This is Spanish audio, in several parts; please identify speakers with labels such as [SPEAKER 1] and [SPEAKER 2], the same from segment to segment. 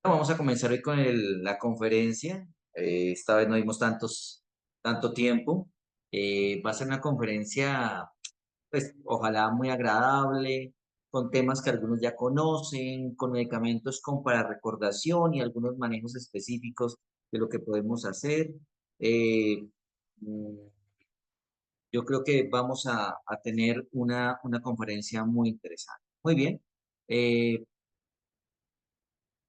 [SPEAKER 1] Vamos a comenzar hoy con la conferencia. Esta vez no dimos tanto tiempo. Va a ser una conferencia, pues, ojalá muy agradable, con temas que algunos ya conocen, con medicamentos como para recordación y algunos manejos específicos de lo que podemos hacer. Eh, mm, yo creo que vamos a tener una conferencia muy interesante. Muy bien. eh,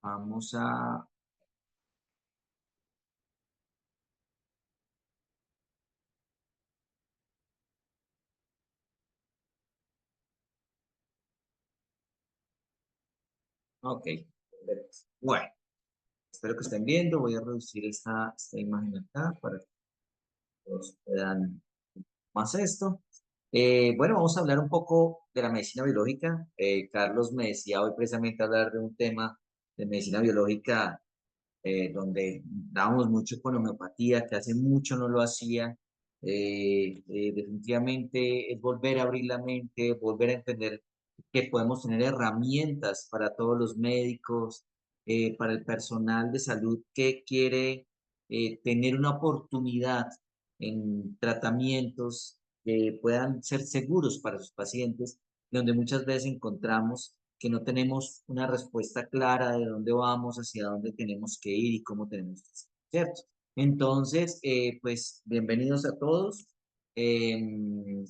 [SPEAKER 1] vamos a... Ok. Perfecto. Bueno. Espero que estén viendo. Voy a reducir esta imagen acá para que todos puedan más esto. Bueno, vamos a hablar un poco de la medicina biológica. Carlos me decía hoy precisamente hablar de un tema de medicina biológica donde dábamos mucho con homeopatía, que hace mucho no lo hacía. Definitivamente es volver a abrir la mente, volver a entender que podemos tener herramientas para todos los médicos, para el personal de salud que quiere tener una oportunidad en tratamientos que puedan ser seguros para sus pacientes, donde muchas veces encontramos que no tenemos una respuesta clara de dónde vamos, hacia dónde tenemos que ir y cómo tenemos que hacer, ¿cierto? Entonces, pues bienvenidos a todos. Em,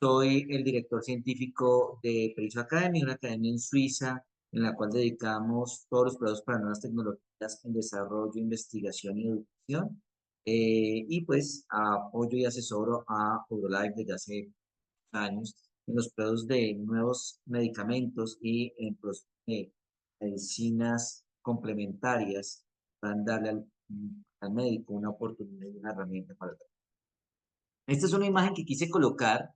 [SPEAKER 1] Soy el director científico de Perizo Academy, una academia en Suiza en la cual dedicamos todos los proyectos para nuevas tecnologías en desarrollo, investigación y educación. Y pues apoyo y asesoro a Eurolife desde hace años en los procesos de nuevos medicamentos y en procesos de medicinas complementarias para darle al médico una oportunidad y una herramienta para el tratamiento. Esta es una imagen que quise colocar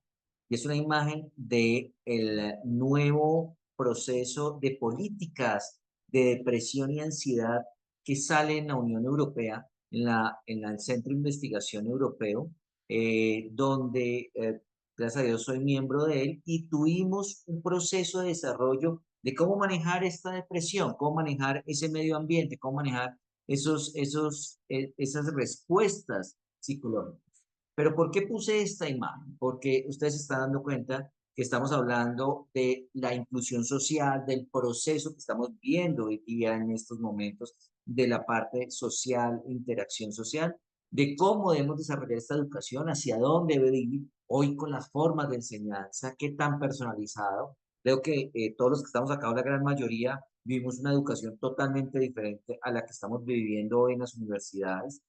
[SPEAKER 1] y es una imagen de el nuevo proceso de políticas de depresión y ansiedad que sale en la Unión Europea, el Centro de Investigación Europeo, donde, gracias a Dios, soy miembro de él y tuvimos un proceso de desarrollo de cómo manejar esta depresión, cómo manejar ese medio ambiente, cómo manejar esas respuestas psicológicas. Pero ¿por qué puse esta imagen? Porque ustedes se están dando cuenta que estamos hablando de la inclusión social, del proceso que estamos viendo hoy día en estos momentos, de la parte social, interacción social, de cómo debemos desarrollar esta educación, hacia dónde debe ir hoy con las formas de enseñanza, qué tan personalizado. Creo que todos los que estamos acá, la gran mayoría, vivimos una educación totalmente diferente a la que estamos viviendo hoy en las universidades,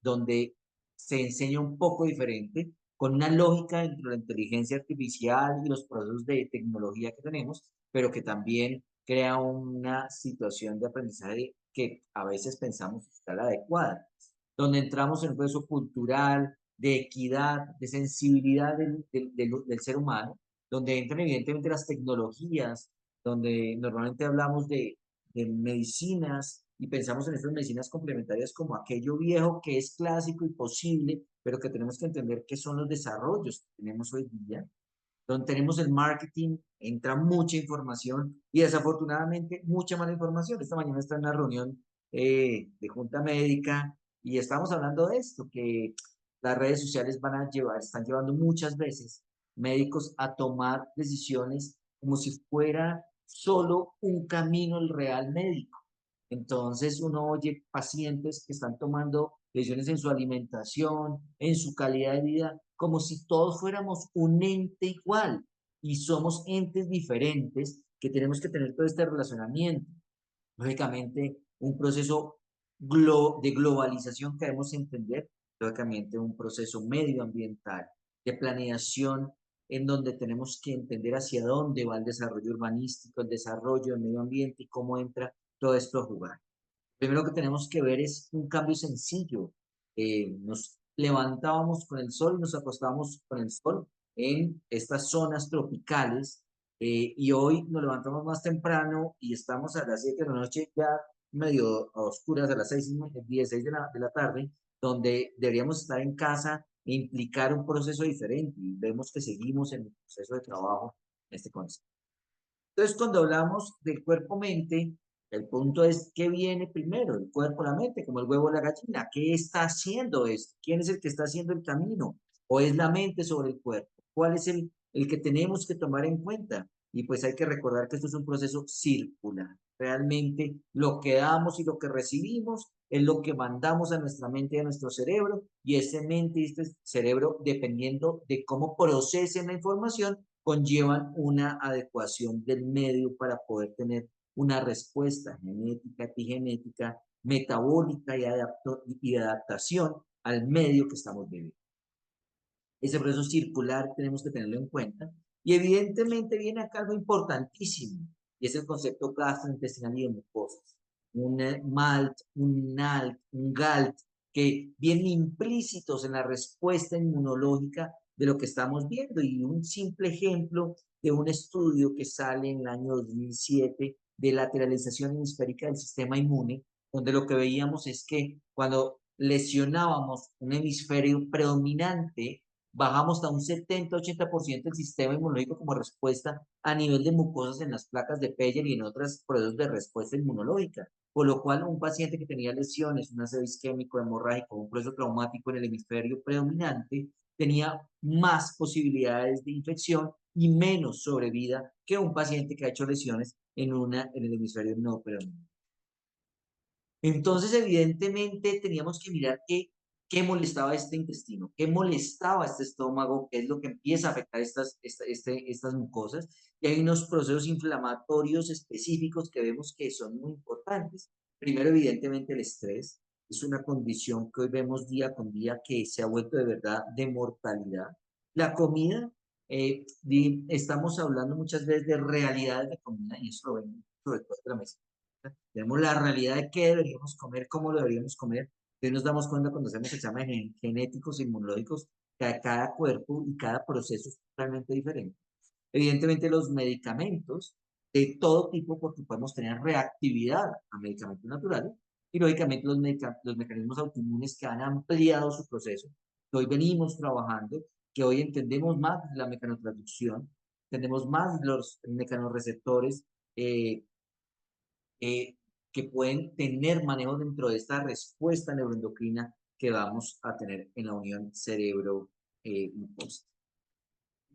[SPEAKER 1] donde se enseña un poco diferente, con una lógica dentro de la inteligencia artificial y los procesos de tecnología que tenemos, pero que también crea una situación de aprendizaje que a veces pensamos que está la adecuada, donde entramos en un proceso cultural, de equidad, de sensibilidad del ser humano, donde entran evidentemente las tecnologías, donde normalmente hablamos de medicinas y pensamos en estas medicinas complementarias como aquello viejo que es clásico y posible, pero que tenemos que entender que son los desarrollos que tenemos hoy día, donde tenemos el marketing, entra mucha información y desafortunadamente mucha mala información. Esta mañana está en una reunión de junta médica y estamos hablando de esto, que las redes sociales van a llevar, están llevando muchas veces médicos a tomar decisiones como si fuera solo un camino el real médico. Entonces uno oye pacientes que están tomando decisiones en su alimentación, en su calidad de vida, como si todos fuéramos un ente igual y somos entes diferentes que tenemos que tener todo este relacionamiento. Lógicamente, un proceso de globalización que debemos entender, lógicamente un proceso medioambiental, de planeación en donde tenemos que entender hacia dónde va el desarrollo urbanístico, el desarrollo del medio ambiente y cómo entra todo esto a jugar. Primero que tenemos que ver es un cambio sencillo. Nos levantábamos con el sol y nos acostábamos con el sol en estas zonas tropicales, y hoy nos levantamos más temprano y estamos a las 7 de la noche ya medio a oscuras, a las 6:10, 6 de la tarde, donde deberíamos estar en casa e implicar un proceso diferente y vemos que seguimos en el proceso de trabajo en este concepto. Entonces, cuando hablamos del cuerpo-mente, El punto es qué viene primero, el cuerpo o la mente, como el huevo o la gallina. ¿Qué está haciendo esto? ¿Quién es el que está haciendo el camino? ¿O es la mente sobre el cuerpo? ¿Cuál es el que tenemos que tomar en cuenta? Y pues hay que recordar que esto es un proceso circular. Realmente lo que damos y lo que recibimos es lo que mandamos a nuestra mente y a nuestro cerebro, y ese mente y este cerebro, dependiendo de cómo procesen la información, conllevan una adecuación del medio para poder tener una respuesta genética, epigenética, metabólica y de adaptación al medio que estamos viviendo. Ese proceso circular tenemos que tenerlo en cuenta. Y evidentemente viene acá algo importantísimo, y es el concepto gastrointestinal y de mucosas. Un MALT, un NALT, un GALT, que vienen implícitos en la respuesta inmunológica de lo que estamos viendo. Y un simple ejemplo de un estudio que sale en el año 2007 de lateralización hemisférica del sistema inmune, donde lo que veíamos es que cuando lesionábamos un hemisferio predominante, bajamos hasta un 70-80% del sistema inmunológico como respuesta a nivel de mucosas en las placas de Peyer y en otros procesos de respuesta inmunológica. Por lo cual, un paciente que tenía lesiones, un ácido isquémico, hemorrágico, un proceso traumático en el hemisferio predominante, tenía más posibilidades de infección y menos sobrevida que un paciente que ha hecho lesiones en el hemisferio no predominante. Entonces, evidentemente, teníamos que mirar qué molestaba a este intestino, qué molestaba a este estómago, qué es lo que empieza a afectar estas mucosas. Y hay unos procesos inflamatorios específicos que vemos que son muy importantes. Primero, evidentemente, el estrés. Es una condición que hoy vemos día con día que se ha vuelto de verdad de mortalidad. La comida, estamos hablando muchas veces de realidades de comida y eso lo vemos sobre todo en la mesa. Tenemos la realidad de qué deberíamos comer, cómo lo deberíamos comer. Y nos damos cuenta cuando hacemos exámenes genéticos, inmunológicos, que cada cuerpo y cada proceso es totalmente diferente. Evidentemente los medicamentos de todo tipo, porque podemos tener reactividad a medicamentos naturales, y lógicamente los mecanismos autoinmunes que han ampliado su proceso, que hoy venimos trabajando, que hoy entendemos más la mecanotransducción, entendemos más los mecanorreceptores, eh, eh, que pueden tener manejo dentro de esta respuesta neuroendocrina que vamos a tener en la unión cerebro-mucosa.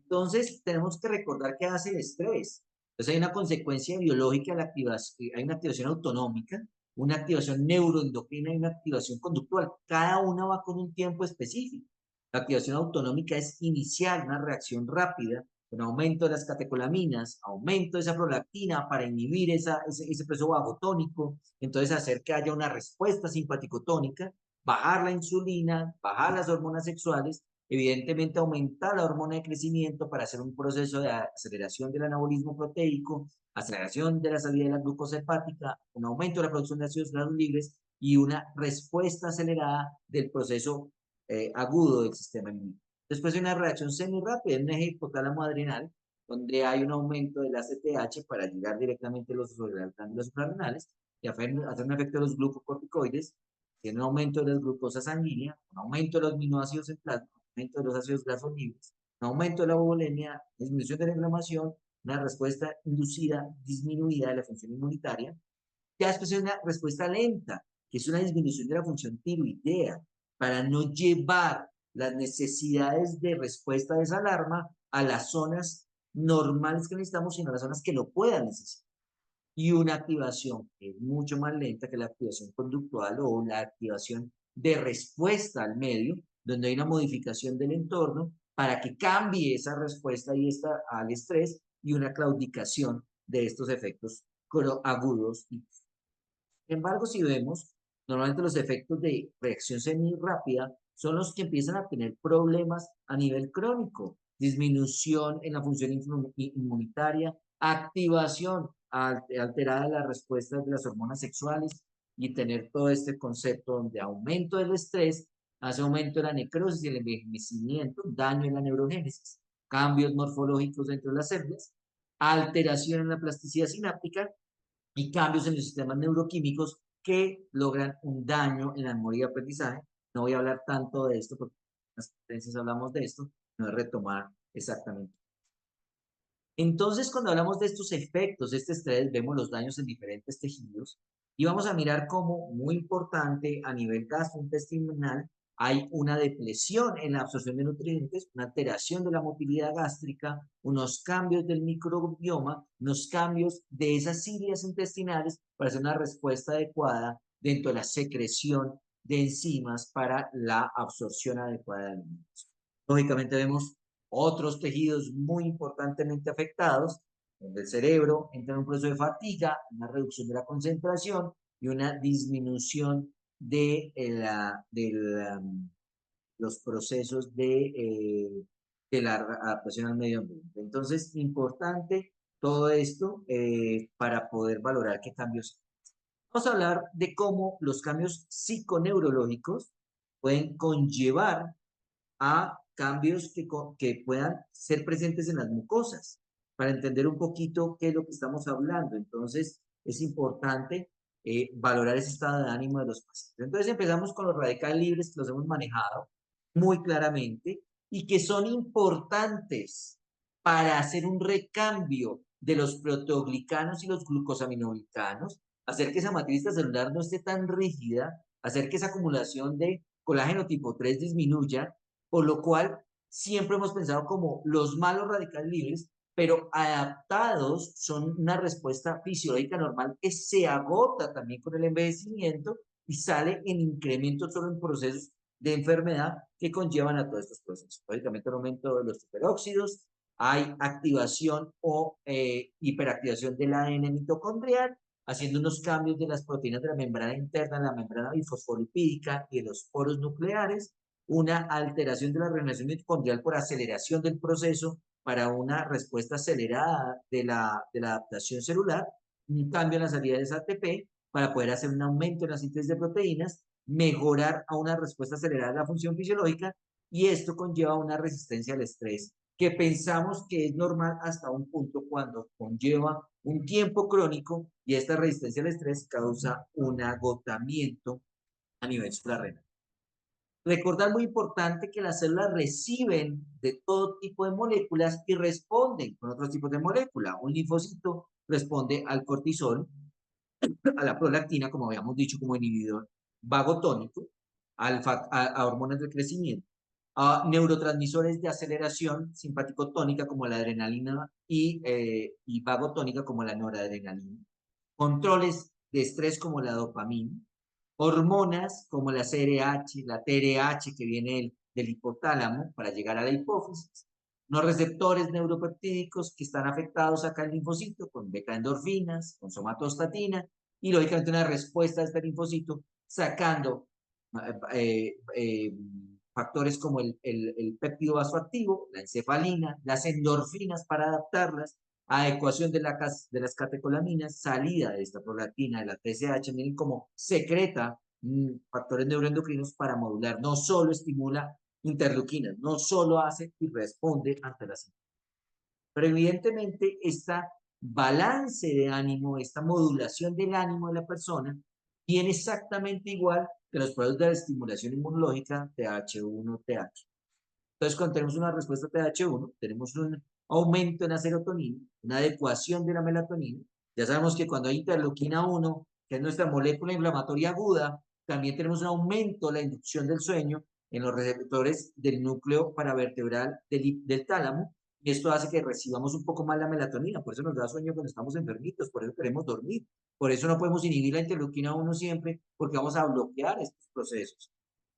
[SPEAKER 1] Entonces, tenemos que recordar qué hace el estrés. Entonces, hay una consecuencia biológica de la activación, hay una activación autonómica, una activación neuroendocrina y una activación conductual. Cada una va con un tiempo específico. La activación autonómica es iniciar una reacción rápida con aumento de las catecolaminas, aumento de esa prolactina para inhibir ese proceso vagotónico, entonces hacer que haya una respuesta simpaticotónica, bajar la insulina, bajar las hormonas sexuales, evidentemente aumentar la hormona de crecimiento para hacer un proceso de aceleración del anabolismo proteico, aceleración de la salida de la glucosa hepática, un aumento de la producción de ácidos grasos libres y una respuesta acelerada del proceso agudo del sistema inmune. Después hay una reacción semi-rápida en un eje hipotálamo adrenal, donde hay un aumento del ACTH para llegar directamente a los glándulas suprarrenales y hacer un efecto de los glucocorticoides, tiene un aumento de la glucosa sanguínea, un aumento de los aminoácidos en plasma, un aumento de los ácidos grasos libres, un aumento de la bulimia, disminución de la inflamación, una respuesta inducida, disminuida de la función inmunitaria. Ya después hay una respuesta lenta, que es una disminución de la función tiroidea, para no llevar las necesidades de respuesta de esa alarma a las zonas normales que necesitamos, sino a las zonas que lo puedan necesitar. Y una activación que es mucho más lenta que la activación conductual o la activación de respuesta al medio, donde hay una modificación del entorno para que cambie esa respuesta y al estrés y una claudicación de estos efectos agudos. Sin embargo, si vemos, normalmente los efectos de reacción semi-rápida son los que empiezan a tener problemas a nivel crónico, disminución en la función inmunitaria, activación alterada de las respuestas de las hormonas sexuales y tener todo este concepto donde aumento del estrés hace aumento de la necrosis y el envejecimiento, daño en la neurogénesis, cambios morfológicos dentro de las células, alteración en la plasticidad sináptica y cambios en los sistemas neuroquímicos que logran un daño en la memoria y aprendizaje. No voy a hablar tanto de esto porque en las conferencias hablamos de esto, no es retomar exactamente. Entonces, cuando hablamos de estos efectos de este estrés, vemos los daños en diferentes tejidos y vamos a mirar cómo, muy importante, a nivel gastrointestinal, hay una depresión en la absorción de nutrientes, una alteración de la motilidad gástrica, unos cambios del microbioma, unos cambios de esas cilias intestinales para hacer una respuesta adecuada dentro de la secreción de enzimas para la absorción adecuada de alimentos. Lógicamente vemos otros tejidos muy importantemente afectados, donde el cerebro entra en un proceso de fatiga, una reducción de la concentración y una disminución de los procesos de la adaptación al medio ambiente. Entonces, importante todo esto para poder valorar qué cambios. Vamos a hablar de cómo los cambios psiconeurológicos pueden conllevar a cambios que puedan ser presentes en las mucosas, para entender un poquito qué es lo que estamos hablando. Entonces, es importante valorar ese estado de ánimo de los pacientes. Entonces, empezamos con los radicales libres que los hemos manejado muy claramente y que son importantes para hacer un recambio de los proteoglicanos y los glucosaminoglicanos, hacer que esa matriz celular no esté tan rígida, hacer que esa acumulación de colágeno tipo 3 disminuya, por lo cual siempre hemos pensado como los malos radicales libres, pero adaptados son una respuesta fisiológica normal que se agota también con el envejecimiento y sale en incremento solo en procesos de enfermedad que conllevan a todos estos procesos. Lógicamente, el aumento de los superóxidos, hay activación o hiperactivación del ADN mitocondrial, haciendo unos cambios de las proteínas de la membrana interna, la membrana bifosfolipídica y de los poros nucleares, una alteración de la regeneración mitocondrial por aceleración del proceso para una respuesta acelerada de la adaptación celular, un cambio en la salida de esa ATP para poder hacer un aumento en la síntesis de proteínas, mejorar a una respuesta acelerada de la función fisiológica, y esto conlleva una resistencia al estrés que pensamos que es normal hasta un punto cuando conlleva un tiempo crónico y esta resistencia al estrés causa un agotamiento a nivel suprarrenal. Recordar muy importante que las células reciben de todo tipo de moléculas y responden con otros tipos de moléculas. Un linfocito responde al cortisol, a la prolactina, como habíamos dicho, como inhibidor vagotónico, a hormonas del crecimiento, a neurotransmisores de aceleración simpático-tónica como la adrenalina y vagotónica como la noradrenalina, controles de estrés como la dopamina, hormonas como la CRH, la TRH que viene del hipotálamo para llegar a la hipófisis, los receptores neuropeptídicos que están afectados acá en el linfocito con beta-endorfinas, con somatostatina y lógicamente una respuesta de este linfocito sacando factores como el péptido vasoactivo, la encefalina, las endorfinas para adaptarlas, adecuación de las catecolaminas, salida de esta prolactina, de la TSH, miren cómo secreta factores neuroendocrinos para modular, no solo estimula interleuquinas, no solo hace y responde ante las. Pero evidentemente esta balance de ánimo, esta modulación del ánimo de la persona, tiene exactamente igual que los productos de la estimulación inmunológica TH1, TH. Entonces, cuando tenemos una respuesta TH1, tenemos un aumento en la serotonina, una adecuación de la melatonina. Ya sabemos que cuando hay interleuquina 1, que es nuestra molécula inflamatoria aguda, también tenemos un aumento, la inducción del sueño en los receptores del núcleo paravertebral del tálamo, y esto hace que recibamos un poco más la melatonina, por eso nos da sueño cuando estamos enfermitos, por eso queremos dormir, por eso no podemos inhibir la interleuquina 1 siempre, porque vamos a bloquear estos procesos.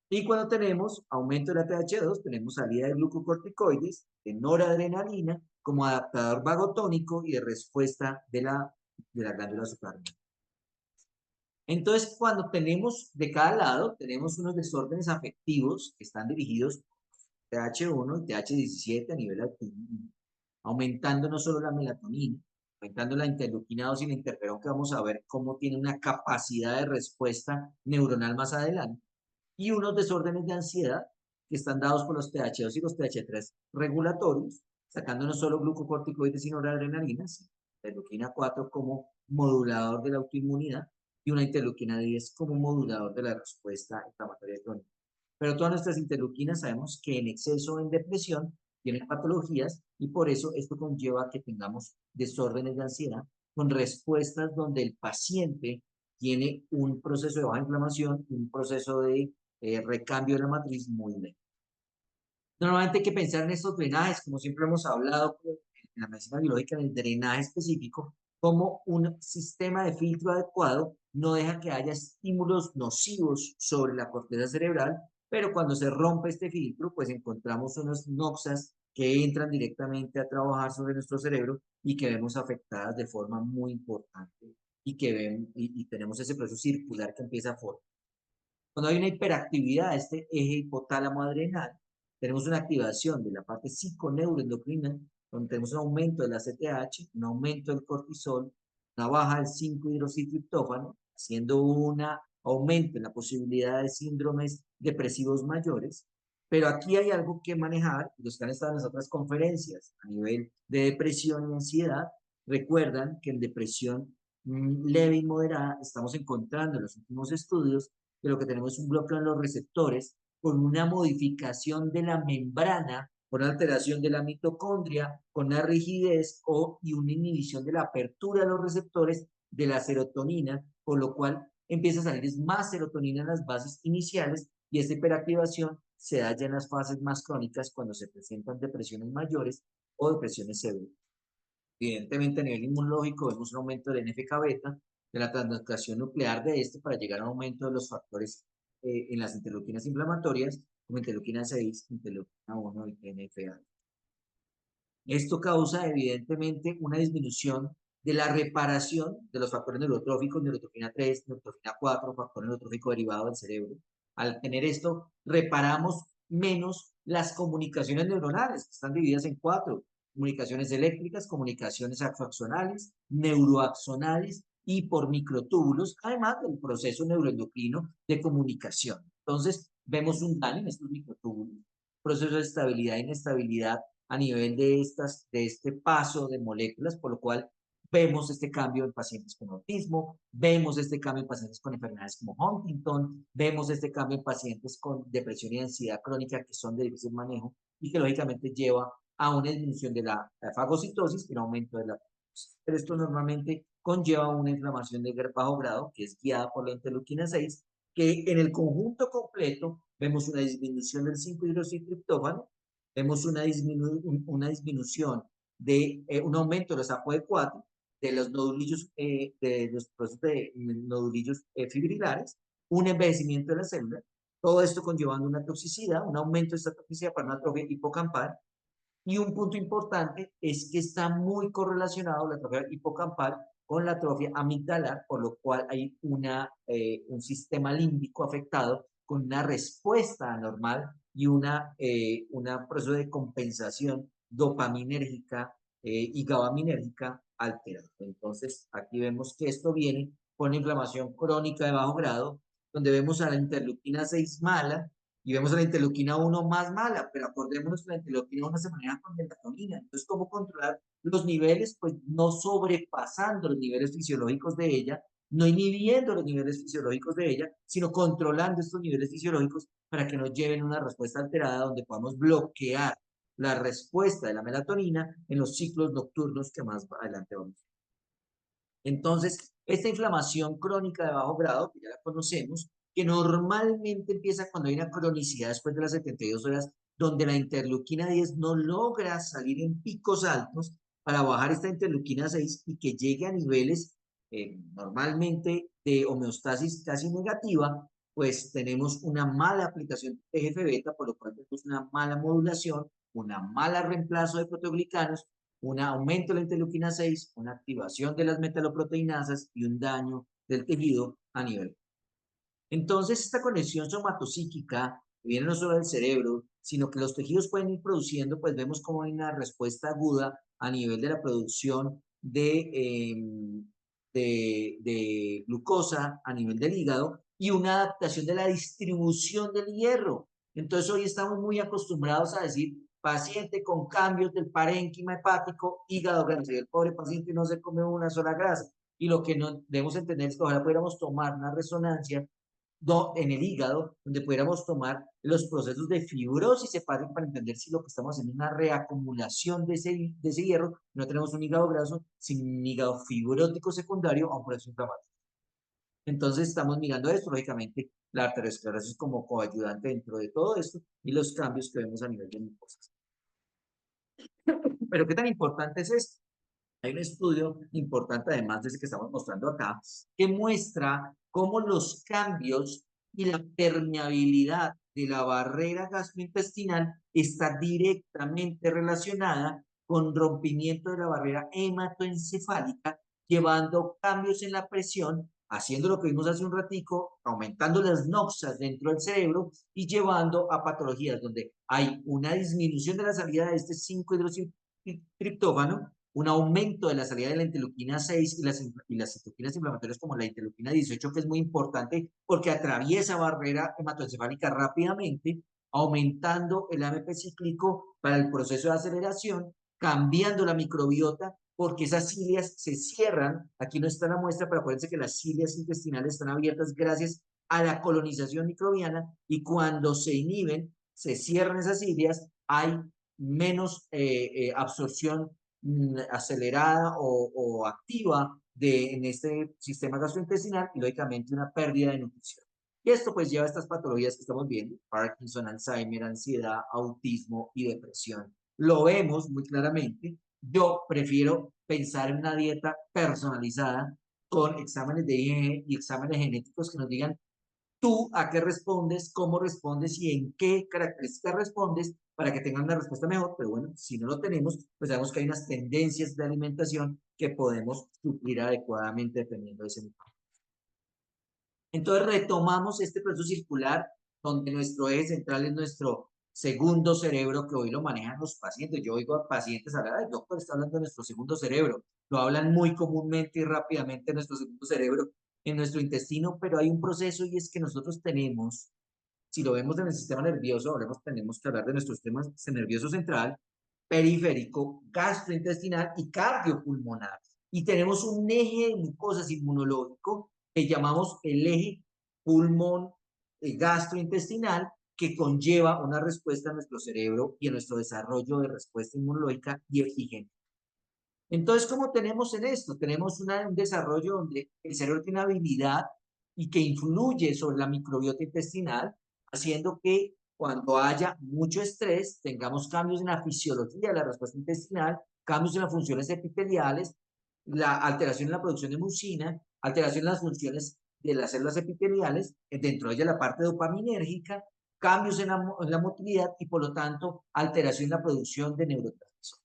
[SPEAKER 1] Y cuando tenemos aumento de la TH2, tenemos salida de glucocorticoides, de noradrenalina, como adaptador vagotónico y de respuesta de la glándula suprarrenal. Entonces, cuando tenemos de cada lado, tenemos unos desórdenes afectivos que están dirigidos TH1 y TH17 a nivel adquirido, aumentando no solo la melatonina, aumentando la interleuquina 2 y la interferón, que vamos a ver cómo tiene una capacidad de respuesta neuronal más adelante, y unos desórdenes de ansiedad que están dados por los TH2 y los TH3 regulatorios, sacando no solo glucocorticoides y noradrenalina, sino interleuquina 4 como modulador de la autoinmunidad y una interleuquina 10 como modulador de la respuesta inflamatoria crónica. Pero todas nuestras interleuquinas sabemos que en exceso o en depresión tienen patologías y por eso esto conlleva que tengamos desórdenes de ansiedad con respuestas donde el paciente tiene un proceso de baja inflamación, un proceso de recambio de la matriz muy lento. Normalmente hay que pensar en estos drenajes, como siempre hemos hablado en la medicina biológica, en el drenaje específico, como un sistema de filtro adecuado no deja que haya estímulos nocivos sobre la corteza cerebral, pero cuando se rompe este filtro, pues encontramos unas noxas que entran directamente a trabajar sobre nuestro cerebro y que vemos afectadas de forma muy importante y tenemos ese proceso circular que empieza a formar. Cuando hay una hiperactividad de este eje hipotálamo adrenal, tenemos una activación de la parte psiconeuroendocrina, donde tenemos un aumento del ACTH, un aumento del cortisol, una baja del 5-hidroxitriptófano, haciendo un aumento en la posibilidad de síndromes depresivos mayores. Pero aquí hay algo que manejar, los que han estado en las otras conferencias a nivel de depresión y ansiedad, recuerdan que en depresión leve y moderada estamos encontrando en los últimos estudios que lo que tenemos es un bloqueo en los receptores con una modificación de la membrana, con alteración de la mitocondria, con una rigidez y una inhibición de la apertura de los receptores de la serotonina, por lo cual empieza a salir más serotonina en las bases iniciales y esta hiperactivación se da ya en las fases más crónicas cuando se presentan depresiones mayores o depresiones severas. Evidentemente, a nivel inmunológico, vemos un aumento del NFK-beta, de la translocación nuclear de este para llegar a un aumento de los factores en las interleuquinas inflamatorias, como interleuquina 6, interleuquina 1 y TNF-A. Esto causa, evidentemente, una disminución de la reparación de los factores neurotróficos, neurotrofina 3, neurotrofina 4, factor neurotrófico derivado del cerebro. Al tener esto, reparamos menos las comunicaciones neuronales, que están divididas en 4: comunicaciones eléctricas, comunicaciones axonales, neuroaxonales y por microtúbulos, además del proceso neuroendocrino de comunicación. Entonces, vemos un daño en estos microtúbulos, proceso de estabilidad e inestabilidad a nivel de este paso de moléculas, por lo cual vemos este cambio en pacientes con autismo, vemos este cambio en pacientes con enfermedades como Huntington, vemos este cambio en pacientes con depresión y ansiedad crónica que son de difícil manejo y que lógicamente lleva a una disminución de la fagocitosis y un aumento de la glucosa. Pero esto normalmente conlleva una inflamación de bajo grado que es guiada por la interleuquina 6, que en el conjunto completo vemos una disminución del 5-hidroxitriptófano, vemos una disminución de un aumento de los ApoE4, de los nodulillos, de los procesos de nodulillos fibrilares, un envejecimiento de la célula, todo esto conllevando una toxicidad, un aumento de esta toxicidad para una atrofia hipocampal. Y un punto importante es que está muy correlacionado la atrofia hipocampal con la atrofia amigdalar, por lo cual hay un sistema límbico afectado con una respuesta anormal y una proceso de compensación dopaminérgica y gabaminérgica alterado. Entonces, aquí vemos que esto viene con inflamación crónica de bajo grado, donde vemos a la interleuquina 6 mala y vemos a la interleuquina 1 más mala, pero acordémonos que la interleuquina 1 se maneja con melatonina. Entonces, ¿cómo controlar los niveles? Pues no sobrepasando los niveles fisiológicos de ella, no inhibiendo los niveles fisiológicos de ella, sino controlando estos niveles fisiológicos para que nos lleven a una respuesta alterada donde podamos bloquear la respuesta de la melatonina en los ciclos nocturnos que más adelante vamos a ver. Entonces, esta inflamación crónica de bajo grado, que ya la conocemos, que normalmente empieza cuando hay una cronicidad después de las 72 horas, donde la interleuquina 10 no logra salir en picos altos para bajar esta interleuquina 6 y que llegue a niveles normalmente de homeostasis casi negativa, pues tenemos una mala aplicación de TGF-beta, por lo cual tenemos una mala modulación, una mala reemplazo de proteoglicanos, un aumento de la interleuquina 6, una activación de las metaloproteinasas y un daño del tejido a nivel. Entonces, esta conexión somatopsíquica que viene no solo del cerebro, sino que los tejidos pueden ir produciendo, pues vemos como hay una respuesta aguda a nivel de la producción de glucosa a nivel del hígado y una adaptación de la distribución del hierro. Entonces, hoy estamos muy acostumbrados a decir paciente con cambios del parénquima hepático, hígado graso, y el pobre paciente no se come una sola grasa. Y lo que no debemos entender es que ojalá pudiéramos tomar una resonancia en el hígado, donde pudiéramos tomar los procesos de fibrosis hepática para entender si lo que estamos haciendo es una reacumulación de ese hierro, no tenemos un hígado graso, sino un hígado fibrótico secundario a un proceso inflamatorio. Entonces estamos mirando esto, lógicamente, la arteriosclerosis como coayudante dentro de todo esto y los cambios que vemos a nivel de mucosas. Pero ¿qué tan importante es esto? Hay un estudio importante, además de ese que estamos mostrando acá, que muestra cómo los cambios y la permeabilidad de la barrera gastrointestinal está directamente relacionada con rompimiento de la barrera hematoencefálica, llevando cambios en la presión, haciendo lo que vimos hace un ratico, aumentando las noxas dentro del cerebro y llevando a patologías donde hay una disminución de la salida de este 5-hidroxitriptófano, un aumento de la salida de la interleuquina 6 y las citoquinas inflamatorias como la interleuquina 18, que es muy importante porque atraviesa barrera hematoencefálica rápidamente, aumentando el AMP cíclico para el proceso de aceleración, cambiando la microbiota, porque esas cilias se cierran. Aquí no está la muestra, pero acuérdense que las cilias intestinales están abiertas gracias a la colonización microbiana y cuando se inhiben, se cierran esas cilias, hay menos absorción acelerada o activa en este sistema gastrointestinal y lógicamente una pérdida de nutrición. Y esto pues lleva a estas patologías que estamos viendo, Parkinson, Alzheimer, ansiedad, autismo y depresión. Lo vemos muy claramente. Yo prefiero pensar en una dieta personalizada con exámenes de IgG y exámenes genéticos que nos digan tú a qué respondes, cómo respondes y en qué características respondes para que tengan una respuesta mejor. Pero bueno, si no lo tenemos, pues sabemos que hay unas tendencias de alimentación que podemos suplir adecuadamente dependiendo de ese nivel. Entonces retomamos este proceso circular donde nuestro eje central es nuestro segundo cerebro, que hoy lo manejan los pacientes. Yo oigo a pacientes hablar, el doctor está hablando de nuestro segundo cerebro. Lo hablan muy comúnmente y rápidamente de nuestro segundo cerebro en nuestro intestino, pero hay un proceso y es que nosotros tenemos, si lo vemos en el sistema nervioso, tenemos que hablar de nuestro sistema nervioso central, periférico, gastrointestinal y cardiopulmonar. Y tenemos un eje de mucosas inmunológico que llamamos el eje pulmón gastrointestinal, que conlleva una respuesta a nuestro cerebro y a nuestro desarrollo de respuesta inmunológica y epigenética. Entonces, ¿cómo tenemos en esto? Tenemos un desarrollo donde el cerebro tiene una habilidad y que influye sobre la microbiota intestinal, haciendo que cuando haya mucho estrés tengamos cambios en la fisiología de la respuesta intestinal, cambios en las funciones epiteliales, la alteración en la producción de mucina, alteración en las funciones de las células epiteliales, dentro de ella la parte dopaminérgica, cambios en la motilidad y por lo tanto alteración en la producción de neurotransmisores.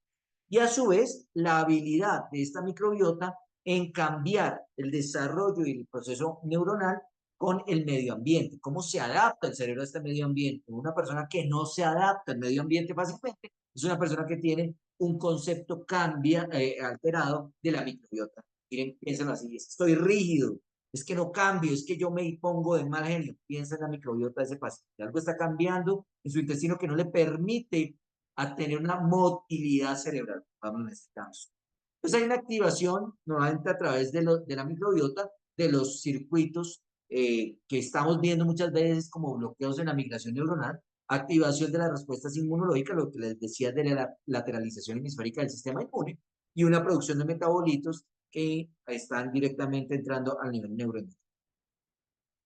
[SPEAKER 1] Y a su vez, la habilidad de esta microbiota en cambiar el desarrollo y el proceso neuronal con el medio ambiente. ¿Cómo se adapta el cerebro a este medio ambiente? Una persona que no se adapta al medio ambiente fácilmente es una persona que tiene un concepto alterado de la microbiota. Miren, piénsenlo así, estoy rígido, es que no cambio, es que yo me pongo de mal genio. Piensa en la microbiota de ese paciente. Algo está cambiando en su intestino que no le permite a tener una motilidad cerebral, vamos en este caso. Entonces hay una activación normalmente a través de la microbiota de los circuitos que estamos viendo muchas veces como bloqueos en la migración neuronal, activación de las respuestas inmunológicas, lo que les decía de la lateralización hemisférica del sistema inmune, y una producción de metabolitos que están directamente entrando al nivel neuronal.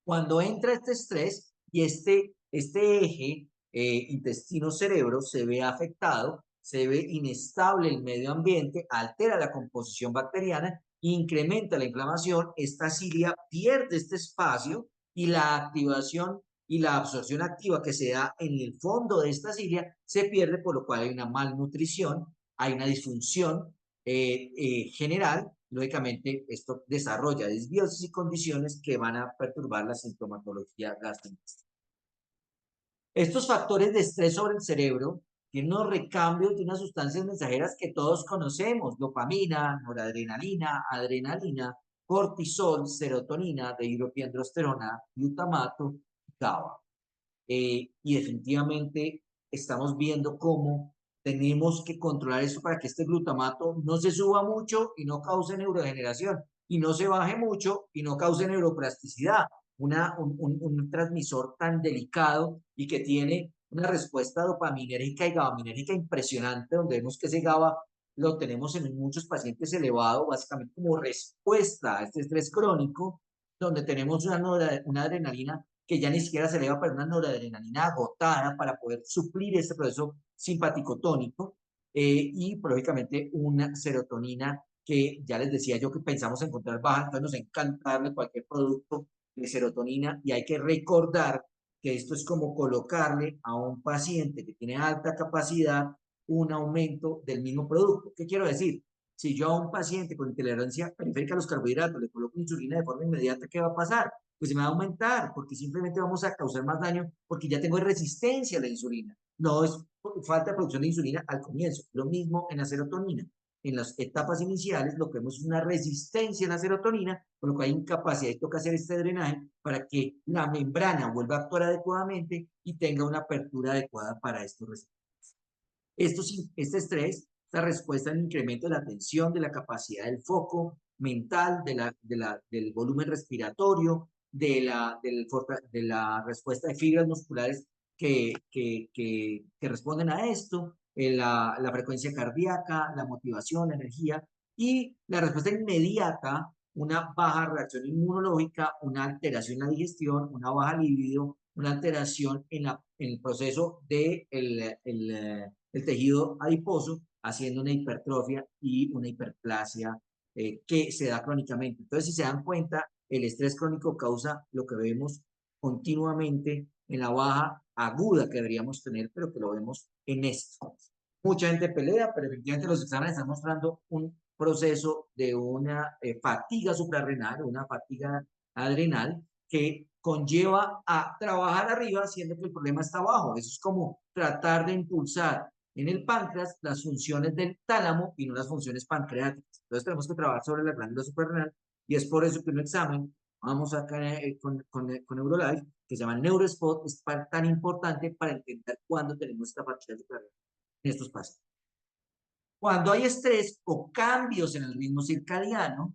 [SPEAKER 1] Cuando entra este estrés y este eje intestino-cerebro se ve afectado, se ve inestable el medio ambiente, altera la composición bacteriana, incrementa la inflamación, esta cilia pierde este espacio y la activación y la absorción activa que se da en el fondo de esta cilia se pierde, por lo cual hay una malnutrición, hay una disfunción general. Lógicamente, esto desarrolla desbiosis y condiciones que van a perturbar la sintomatología gastrointestinal. Estos factores de estrés sobre el cerebro tienen unos recambios de unas sustancias mensajeras que todos conocemos: dopamina, noradrenalina, adrenalina, cortisol, serotonina, dihidropiandrosterona, glutamato, GABA. Y definitivamente estamos viendo cómo tenemos que controlar eso para que este glutamato no se suba mucho y no cause neurodegeneración, y no se baje mucho y no cause neuroplasticidad. un transmisor tan delicado y que tiene una respuesta dopaminérgica y gabaminérgica impresionante, donde vemos que ese GABA lo tenemos en muchos pacientes elevado, básicamente como respuesta a este estrés crónico, donde tenemos una adrenalina que ya ni siquiera se eleva, pero una noradrenalina agotada para poder suplir este proceso simpático tónico, y lógicamente una serotonina que ya les decía yo que pensamos encontrar baja, entonces nos encanta darle cualquier producto de serotonina, y hay que recordar que esto es como colocarle a un paciente que tiene alta capacidad un aumento del mismo producto. ¿Qué quiero decir? Si yo a un paciente con intolerancia periférica a los carbohidratos le coloco insulina de forma inmediata, ¿qué va a pasar? Pues se me va a aumentar, porque simplemente vamos a causar más daño, porque ya tengo resistencia a la insulina. No es falta de producción de insulina al comienzo. Lo mismo en la serotonina. En las etapas iniciales lo que vemos es una resistencia a la serotonina, por lo que hay incapacidad y toca hacer este drenaje para que la membrana vuelva a actuar adecuadamente y tenga una apertura adecuada para estos receptores. Este estrés, esta respuesta en incremento de la atención, de la capacidad del foco mental, del volumen respiratorio, de la respuesta de fibras musculares que responden a esto, la frecuencia cardíaca, la motivación, la energía y la respuesta inmediata, una baja reacción inmunológica, una alteración en la digestión, una baja libido, una alteración en el proceso del el tejido adiposo, haciendo una hipertrofia y una hiperplasia que se da crónicamente. Entonces, si se dan cuenta, el estrés crónico causa lo que vemos continuamente en la baja aguda que deberíamos tener, pero que lo vemos en esto. Mucha gente pelea, pero efectivamente los exámenes están mostrando un proceso de una fatiga suprarrenal, una fatiga adrenal, que conlleva a trabajar arriba, siendo que el problema está abajo. Eso es como tratar de impulsar en el páncreas las funciones del tálamo y no las funciones pancreáticas. Entonces tenemos que trabajar sobre la glándula suprarrenal, y es por eso que un examen, vamos acá con Neurolife, que se llama NeuroSpot, es tan importante para entender cuándo tenemos esta fatiga suprarrenal en estos pacientes. Cuando hay estrés o cambios en el ritmo circadiano,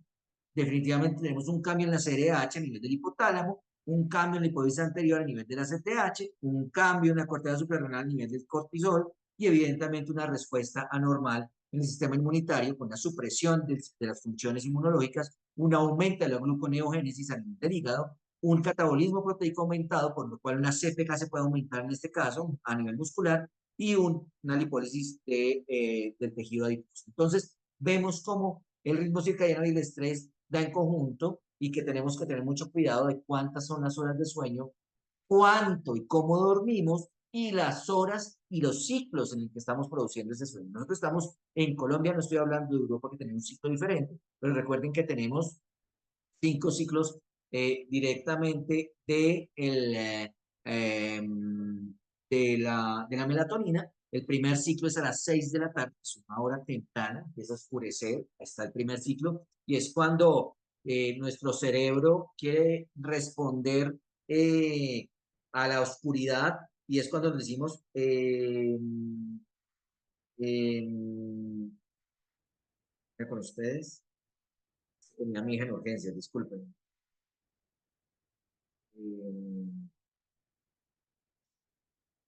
[SPEAKER 1] definitivamente tenemos un cambio en la CRH a nivel del hipotálamo, un cambio en la hipófisis anterior a nivel de la CTH, un cambio en la corteza suprarrenal a nivel del cortisol y evidentemente una respuesta anormal en el sistema inmunitario con la supresión de las funciones inmunológicas, un aumento de la gluconeogénesis a nivel del hígado, un catabolismo proteico aumentado, por lo cual una CPK se puede aumentar en este caso a nivel muscular, y una lipólisis del tejido adiposo. Entonces, vemos cómo el ritmo circadiano y el estrés da en conjunto, y que tenemos que tener mucho cuidado de cuántas son las horas de sueño, cuánto y cómo dormimos, y las horas y los ciclos en el que estamos produciendo ese sueño. Nosotros estamos en Colombia, no estoy hablando de Europa que tenemos un ciclo diferente, pero recuerden que tenemos 5 ciclos directamente de la melatonina. El primer ciclo es a las 6 de la tarde, es una hora temprana, empieza a oscurecer, está el primer ciclo, y es cuando nuestro cerebro quiere responder a la oscuridad, y es cuando decimos, con ustedes, tenía mi hija en urgencias, disculpen.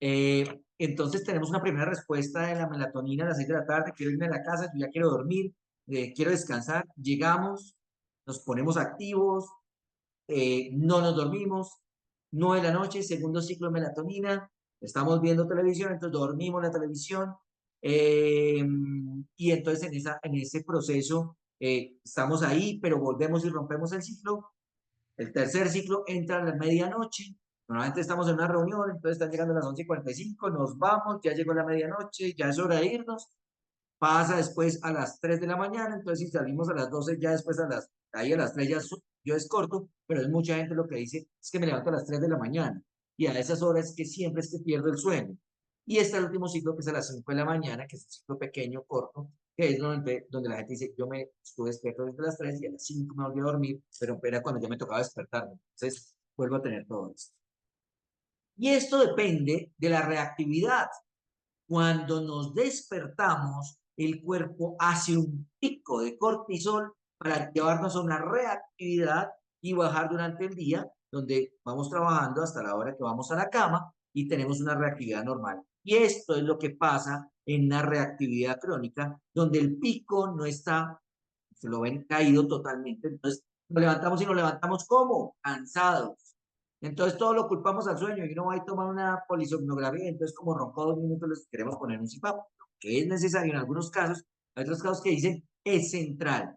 [SPEAKER 1] Eh, entonces tenemos una primera respuesta de la melatonina a las 6 de la tarde, quiero irme a la casa, yo ya quiero dormir, quiero descansar, llegamos, nos ponemos activos, no nos dormimos, 9 de la noche, segundo ciclo de melatonina, estamos viendo televisión, entonces dormimos la televisión, y entonces en ese proceso estamos ahí, pero volvemos y rompemos el ciclo. El tercer ciclo entra a la medianoche. Normalmente estamos en una reunión, entonces están llegando a las 11:45, nos vamos, ya llegó la medianoche, ya es hora de irnos. Pasa después a las 3 de la mañana, entonces si salimos a las 12, ya después ahí a las 3 ya yo es corto, pero es mucha gente lo que dice, es que me levanto a las 3 de la mañana. Y a esas horas que siempre es que pierdo el sueño. Y está el último ciclo, que es a las 5 de la mañana, que es un ciclo pequeño, corto, que es donde la gente dice, yo me estuve despierto desde las 3 y a las 5 me volví a dormir, pero era cuando ya me tocaba despertarme. Entonces, vuelvo a tener todo esto. Y esto depende de la reactividad. Cuando nos despertamos, el cuerpo hace un pico de cortisol para llevarnos a una reactividad y bajar durante el día, donde vamos trabajando hasta la hora que vamos a la cama y tenemos una reactividad normal. Y esto es lo que pasa en una reactividad crónica, donde el pico no está, se lo ven caído totalmente. Entonces, nos levantamos y nos levantamos ¿cómo? Cansados. Entonces, todo lo culpamos al sueño y uno va a tomar una polisomnografía, entonces, como roncó 2 minutos, les queremos poner un CPAP, que es necesario en algunos casos. Hay otros casos que dicen es central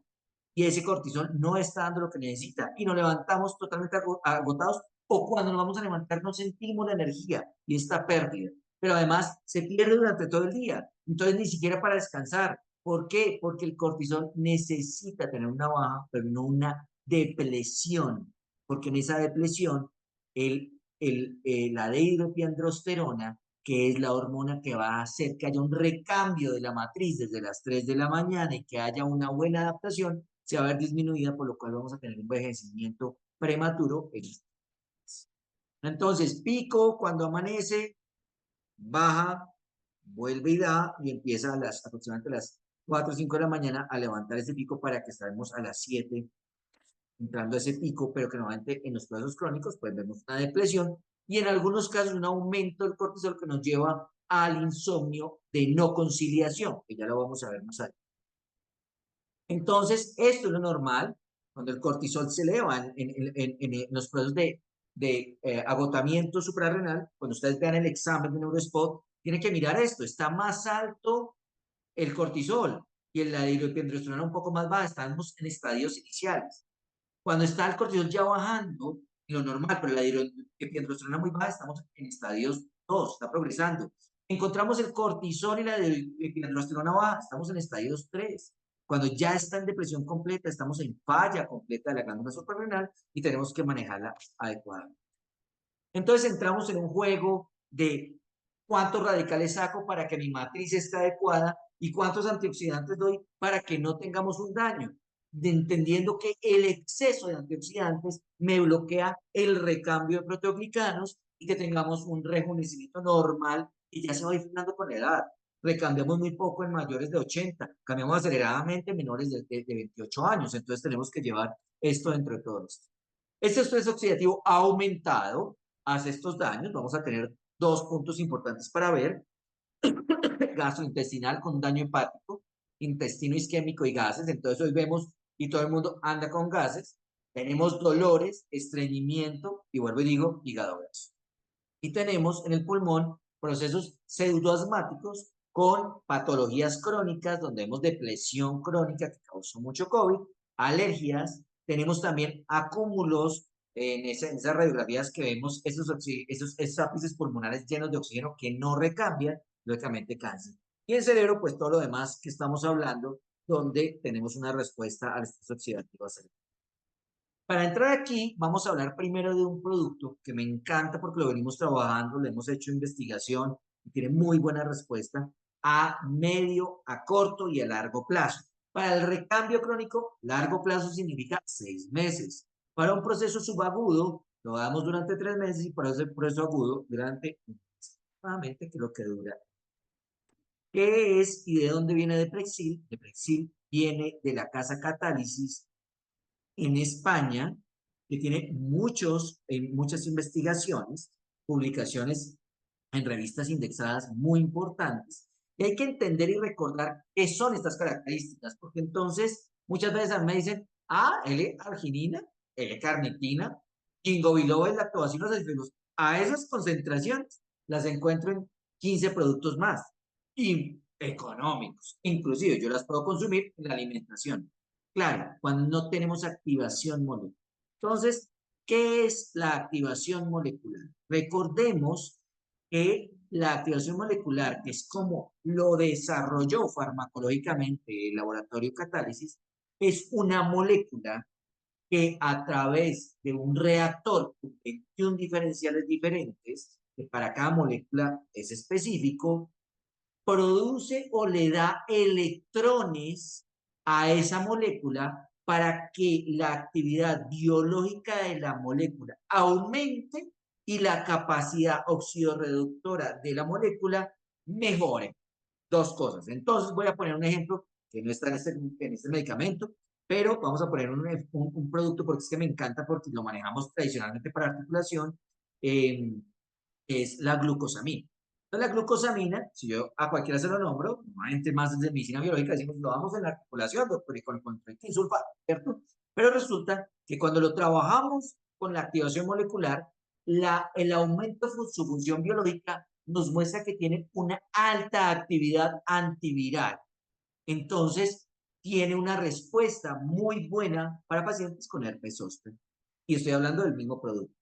[SPEAKER 1] y ese cortisol no está dando lo que necesita y nos levantamos totalmente agotados o cuando nos vamos a levantar no sentimos la energía y esta pérdida, pero además se pierde durante todo el día, entonces ni siquiera para descansar. ¿Por qué? Porque el cortisol necesita tener una baja, pero no una depresión, porque en esa depresión la dehidropiandrosterona, que es la hormona que va a hacer que haya un recambio de la matriz desde las 3 de la mañana y que haya una buena adaptación, se va a ver disminuida, por lo cual vamos a tener un envejecimiento prematuro. Entonces, pico cuando amanece, baja, vuelve y da, y empieza aproximadamente a las 4 o 5 de la mañana a levantar ese pico para que estemos a las 7 entrando a ese pico, pero que normalmente en los procesos crónicos pues vemos una depresión y en algunos casos un aumento del cortisol que nos lleva al insomnio de no conciliación, que ya lo vamos a ver más adelante. Entonces, esto es lo normal cuando el cortisol se eleva en los procesos de agotamiento suprarrenal. Cuando ustedes vean el examen de Neurospot, tienen que mirar esto. Está más alto el cortisol y la dihidroepiandrosterona un poco más baja. Estamos en estadios iniciales. Cuando está el cortisol ya bajando, lo normal, pero la dihidroepiandrosterona muy baja, estamos en estadios 2, está progresando. Encontramos el cortisol y la dihidroepiandrosterona baja, estamos en estadios 3. Cuando ya está en depresión completa, estamos en falla completa de la glándula suprarrenal y tenemos que manejarla adecuadamente. Entonces entramos en un juego de cuántos radicales saco para que mi matriz esté adecuada y cuántos antioxidantes doy para que no tengamos un daño, entendiendo que el exceso de antioxidantes me bloquea el recambio de proteoglicanos y que tengamos un rejuvenecimiento normal y ya se va disfrutando con la edad. Recambiamos muy poco en mayores de 80, cambiamos aceleradamente en menores de 28 años, entonces tenemos que llevar esto dentro de todo esto. Este estrés oxidativo ha aumentado, hace estos daños. Vamos a tener dos puntos importantes para ver. Gastrointestinal con daño hepático, intestino isquémico y gases. Entonces hoy vemos y todo el mundo anda con gases. Tenemos dolores, estreñimiento y vuelvo y digo, hígado graso. Y tenemos en el pulmón procesos pseudoasmáticos con patologías crónicas, donde vemos depresión crónica que causó mucho COVID, alergias, tenemos también acúmulos esas radiografías que vemos, esos ápices pulmonares llenos de oxígeno que no recambian, lógicamente cáncer. Y el cerebro, pues todo lo demás que estamos hablando, donde tenemos una respuesta al estrés oxidativo cerebral. Para entrar aquí, vamos a hablar primero de un producto que me encanta porque lo venimos trabajando, le hemos hecho investigación y tiene muy buena respuesta a medio, a corto y a largo plazo. Para el recambio crónico, largo plazo significa 6 meses. Para un proceso subagudo, lo damos durante 3 meses y para ese proceso agudo, durante un mes. Nuevamente, que lo que dura. ¿Qué es y de dónde viene Deprexil? Deprexil viene de la casa Catálisis en España, que tiene muchas investigaciones, publicaciones en revistas indexadas muy importantes. Y hay que entender y recordar qué son estas características, porque entonces muchas veces a mí me dicen, L-arginina, L-carnitina, ginkgo biloba y lactobacilos acíficos. A esas concentraciones las encuentro en 15 productos más y económicos. Inclusive yo las puedo consumir en la alimentación. Claro, cuando no tenemos activación molecular. Entonces, ¿qué es la activación molecular? Recordemos que la activación molecular, que es como lo desarrolló farmacológicamente el laboratorio Catálisis, es una molécula que a través de un reactor con 21 diferenciales diferentes, que para cada molécula es específico, produce o le da electrones a esa molécula para que la actividad biológica de la molécula aumente y la capacidad oxidorreductora de la molécula mejore. Dos cosas. Entonces voy a poner un ejemplo que no está en este medicamento, Pero vamos a poner un producto porque es que me encanta porque lo manejamos tradicionalmente para articulación, eh, es la glucosamina. Entonces, la glucosamina, si yo a cualquiera se lo nombro, normalmente más desde medicina biológica decimos, lo damos en la articulación, doctor, y con sulfato, ¿cierto? Pero resulta que cuando lo trabajamos con la activación molecular, el aumento de su función biológica nos muestra que tiene una alta actividad antiviral. Entonces, tiene una respuesta muy buena para pacientes con herpes zóster. Y estoy hablando del mismo producto.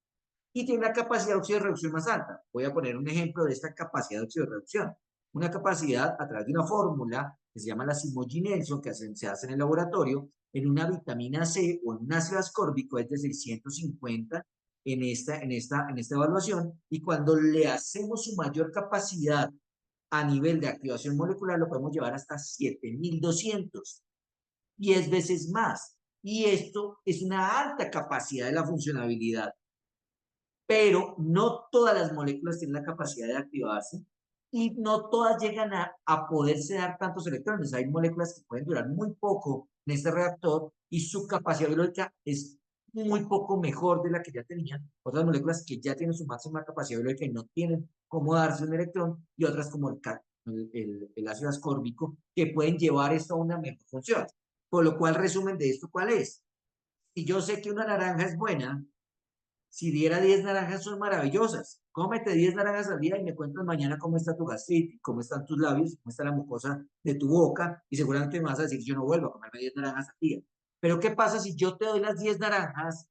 [SPEAKER 1] Y tiene una capacidad de oxidorreducción más alta. Voy a poner un ejemplo de esta capacidad de oxidorreducción. Una capacidad a través de una fórmula que se llama la Simogi-Nelson, que se hace en el laboratorio, en una vitamina C o en un ácido ascórbico es de 650 en esta evaluación. Y cuando le hacemos su mayor capacidad a nivel de activación molecular, lo podemos llevar hasta 7200, 10 veces más. Y esto es una alta capacidad de la funcionabilidad, pero no todas las moléculas tienen la capacidad de activarse y no todas llegan a poderse dar tantos electrones. Hay moléculas que pueden durar muy poco en este reactor y su capacidad biológica es muy poco mejor de la que ya tenían. Otras moléculas que ya tienen su máxima capacidad biológica y no tienen cómo darse un electrón, y otras como el ácido ascórbico, que pueden llevar esto a una mejor función. Por lo cual, resumen de esto, ¿cuál es? Si yo sé que una naranja es buena, si diera 10 naranjas son maravillosas. Cómete 10 naranjas al día y me cuentas mañana cómo está tu gastritis, cómo están tus labios, cómo está la mucosa de tu boca, y seguramente me vas a decir, yo no vuelvo a comerme 10 naranjas al día. Pero ¿qué pasa si yo te doy las 10 naranjas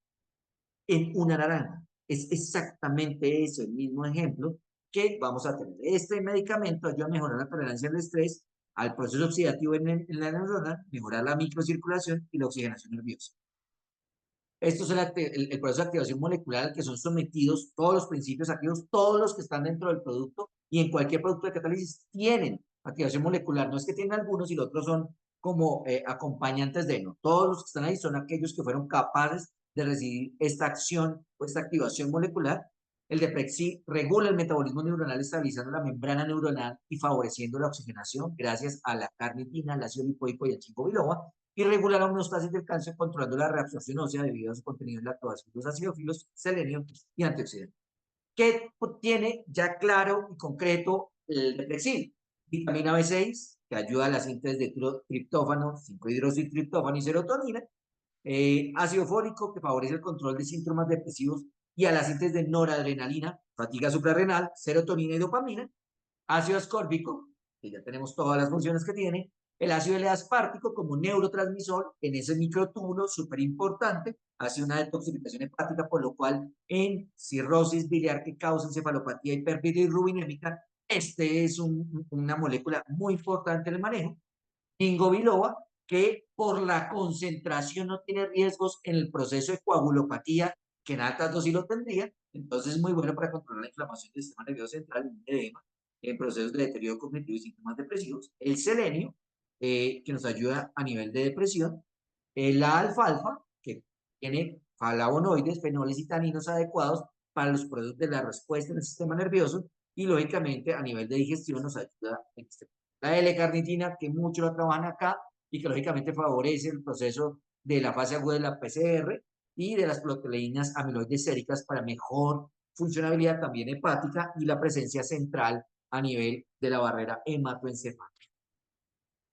[SPEAKER 1] en una naranja? Es exactamente eso, el mismo ejemplo que vamos a tener. Este medicamento ayuda a mejorar la tolerancia al estrés, al proceso oxidativo en la neurona, mejorar la microcirculación y la oxigenación nerviosa. Esto es el proceso de activación molecular al que son sometidos todos los principios activos, todos los que están dentro del producto, y en cualquier producto de catálisis tienen activación molecular. No es que tienen algunos y los otros son como acompañantes de, no. Todos los que están ahí son aquellos que fueron capaces de recibir esta acción o esta activación molecular. El Deprexi regula el metabolismo neuronal, estabilizando la membrana neuronal y favoreciendo la oxigenación gracias a la carnitina, al ácido lipoico y al ginkgo biloba, y regula la homeostasis del calcio, controlando la reabsorción ósea debido a su contenido en lactobacilos, acidófilos, selenio y antioxidantes. ¿Qué tiene ya claro y concreto el Deprexil? Vitamina B6, que ayuda a la síntesis de triptófano, 5-hidroxitriptófano y serotonina. Ácido fólico, que favorece el control de síntomas depresivos y a la síntesis de noradrenalina, fatiga suprarrenal, serotonina y dopamina. Ácido ascórbico, que ya tenemos todas las funciones que tiene. El ácido L-aspartico como neurotransmisor en ese microtúbulo, súper importante, hace una detoxificación hepática, por lo cual en cirrosis biliar que causa encefalopatía hiperbilirrubinémica, este es una molécula muy importante en el manejo. Ginkgo biloba, que por la concentración no tiene riesgos en el proceso de coagulopatía, que en altas dosis lo tendría, entonces es muy bueno para controlar la inflamación del sistema nervioso central, el edema, en procesos de deterioro cognitivo y síntomas depresivos. El selenio, que nos ayuda a nivel de depresión. La alfalfa, que tiene flavonoides, fenoles y taninos adecuados para los productos de la respuesta en el sistema nervioso, y lógicamente a nivel de digestión nos ayuda en este. La L-carnitina, que mucho la trabajan acá y que lógicamente favorece el proceso de la fase aguda de la PCR y de las proteínas amiloides séricas para mejor funcionabilidad también hepática y la presencia central a nivel de la barrera hematoencefálica.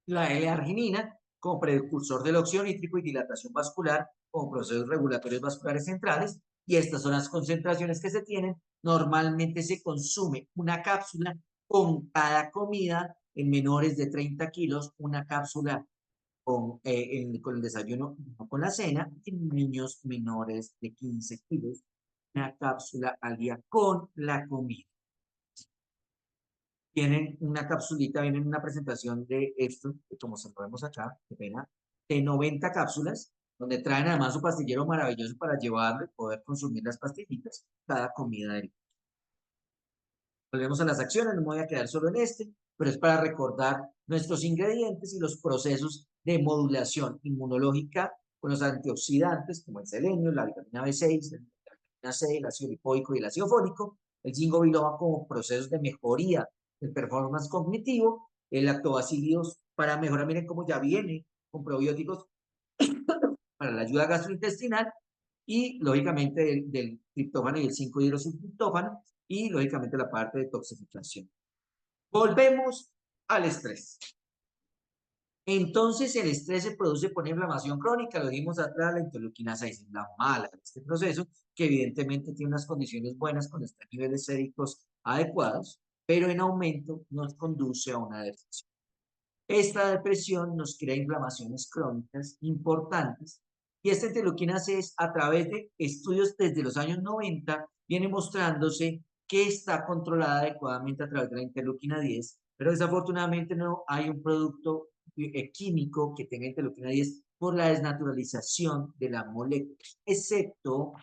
[SPEAKER 1] La L-arginina, como precursor del óxido nítrico y dilatación vascular, como procesos regulatorios vasculares centrales, y estas son las concentraciones que se tienen. Normalmente se consume una cápsula con cada comida en menores de 30 kilos, una cápsula con el desayuno, no con la cena, en niños menores de 15 kilos, una cápsula al día con la comida. Tienen una capsulita, vienen una presentación de esto, que como se lo vemos acá, qué pena, de 90 cápsulas, donde traen además su pastillero maravilloso para llevarlo y poder consumir las pastillitas cada comida del. Volvemos a las acciones, no me voy a quedar solo en este, pero es para recordar nuestros ingredientes y los procesos de modulación inmunológica con los antioxidantes, como el selenio, la vitamina B6, la vitamina C, el ácido lipoico y el ácido fólico, el ginkgo biloba como procesos de mejoría del performance cognitivo, el lactobacillus para mejorar, miren cómo ya viene con probióticos para la ayuda gastrointestinal y, lógicamente, del triptófano y el 5-hidroxitriptófano y, lógicamente, la parte de toxificación. Volvemos al estrés. Entonces, el estrés se produce por inflamación crónica, lo dijimos atrás, la interleuquina 6 es la mala de este proceso, que evidentemente tiene unas condiciones buenas con estos niveles séricos adecuados, pero en aumento nos conduce a una depresión. Esta depresión nos crea inflamaciones crónicas importantes y esta interleuquina 6 a través de estudios desde los años 90 viene mostrándose que está controlada adecuadamente a través de la interleuquina 10, pero desafortunadamente no hay un producto químico que tenga interleuquina 10 por la desnaturalización de la molécula, excepto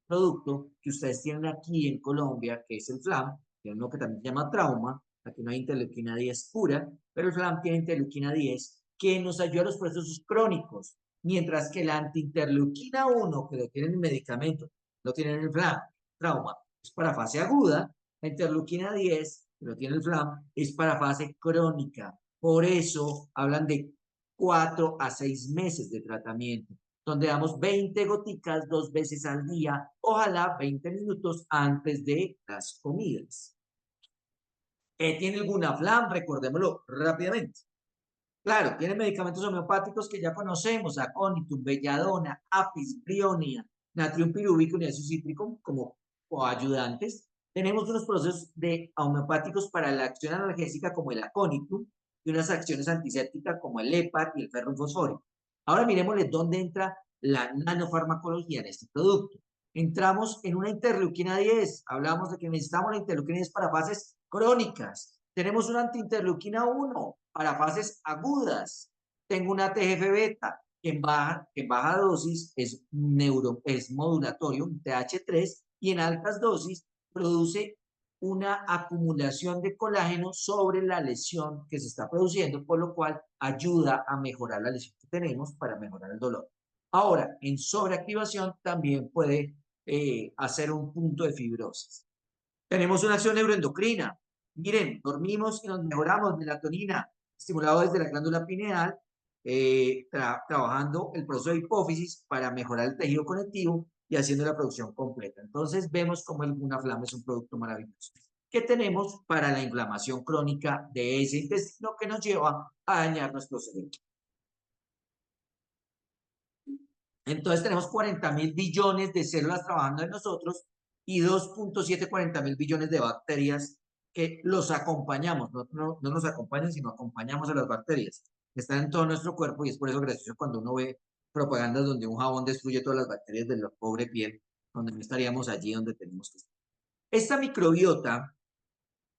[SPEAKER 1] producto que ustedes tienen aquí en Colombia, que es el FLAM, que es uno que también se llama trauma. Aquí no hay interleuquina 10 pura, pero el FLAM tiene interleuquina 10 que nos ayuda a los procesos crónicos, mientras que la antiinterleuquina 1, que lo tienen en medicamento, lo tienen en el FLAM, trauma, es para fase aguda. La interleuquina 10, que lo tiene el FLAM, es para fase crónica. Por eso hablan de 4 a 6 meses de tratamiento, donde damos 20 goticas 2 veces al día, ojalá 20 minutos antes de las comidas. ¿Tiene alguna FLAM? Recordémoslo rápidamente. Claro, tiene medicamentos homeopáticos que ya conocemos, aconitum, belladona, apis, brionia, natrium pirúvico y ácido cítrico como ayudantes. Tenemos unos procesos de homeopáticos para la acción analgésica como el aconitum y unas acciones antisépticas como el EPAR y el ferrum fosfórico. Ahora miremosle dónde entra la nanofarmacología en este producto. Entramos en una interleuquina 10. Hablamos de que necesitamos la interleuquina 10 para fases crónicas. Tenemos una antiinterleuquina 1 para fases agudas. Tengo una TGF-beta que en baja dosis es modulatorio, un TH3, y en altas dosis produce una acumulación de colágeno sobre la lesión que se está produciendo, por lo cual ayuda a mejorar la lesión que tenemos para mejorar el dolor. Ahora, en sobreactivación también puede hacer un punto de fibrosis. Tenemos una acción neuroendocrina. Miren, dormimos y nos mejoramos, melatonina, estimulado desde la glándula pineal, trabajando el proceso de hipófisis para mejorar el tejido conectivo y haciendo la producción completa. Entonces vemos cómo el Bunaflam es un producto maravilloso. ¿Qué tenemos para la inflamación crónica de ese intestino que nos lleva a dañar nuestro cerebro? Entonces tenemos 40.000 billones de células trabajando en nosotros y 2.740.000 billones de bacterias que los acompañamos, no nos acompañan, sino acompañamos a las bacterias que están en todo nuestro cuerpo y es por eso gracioso cuando uno ve propagandas donde un jabón destruye todas las bacterias de la pobre piel, donde no estaríamos allí donde tenemos que estar. Esta microbiota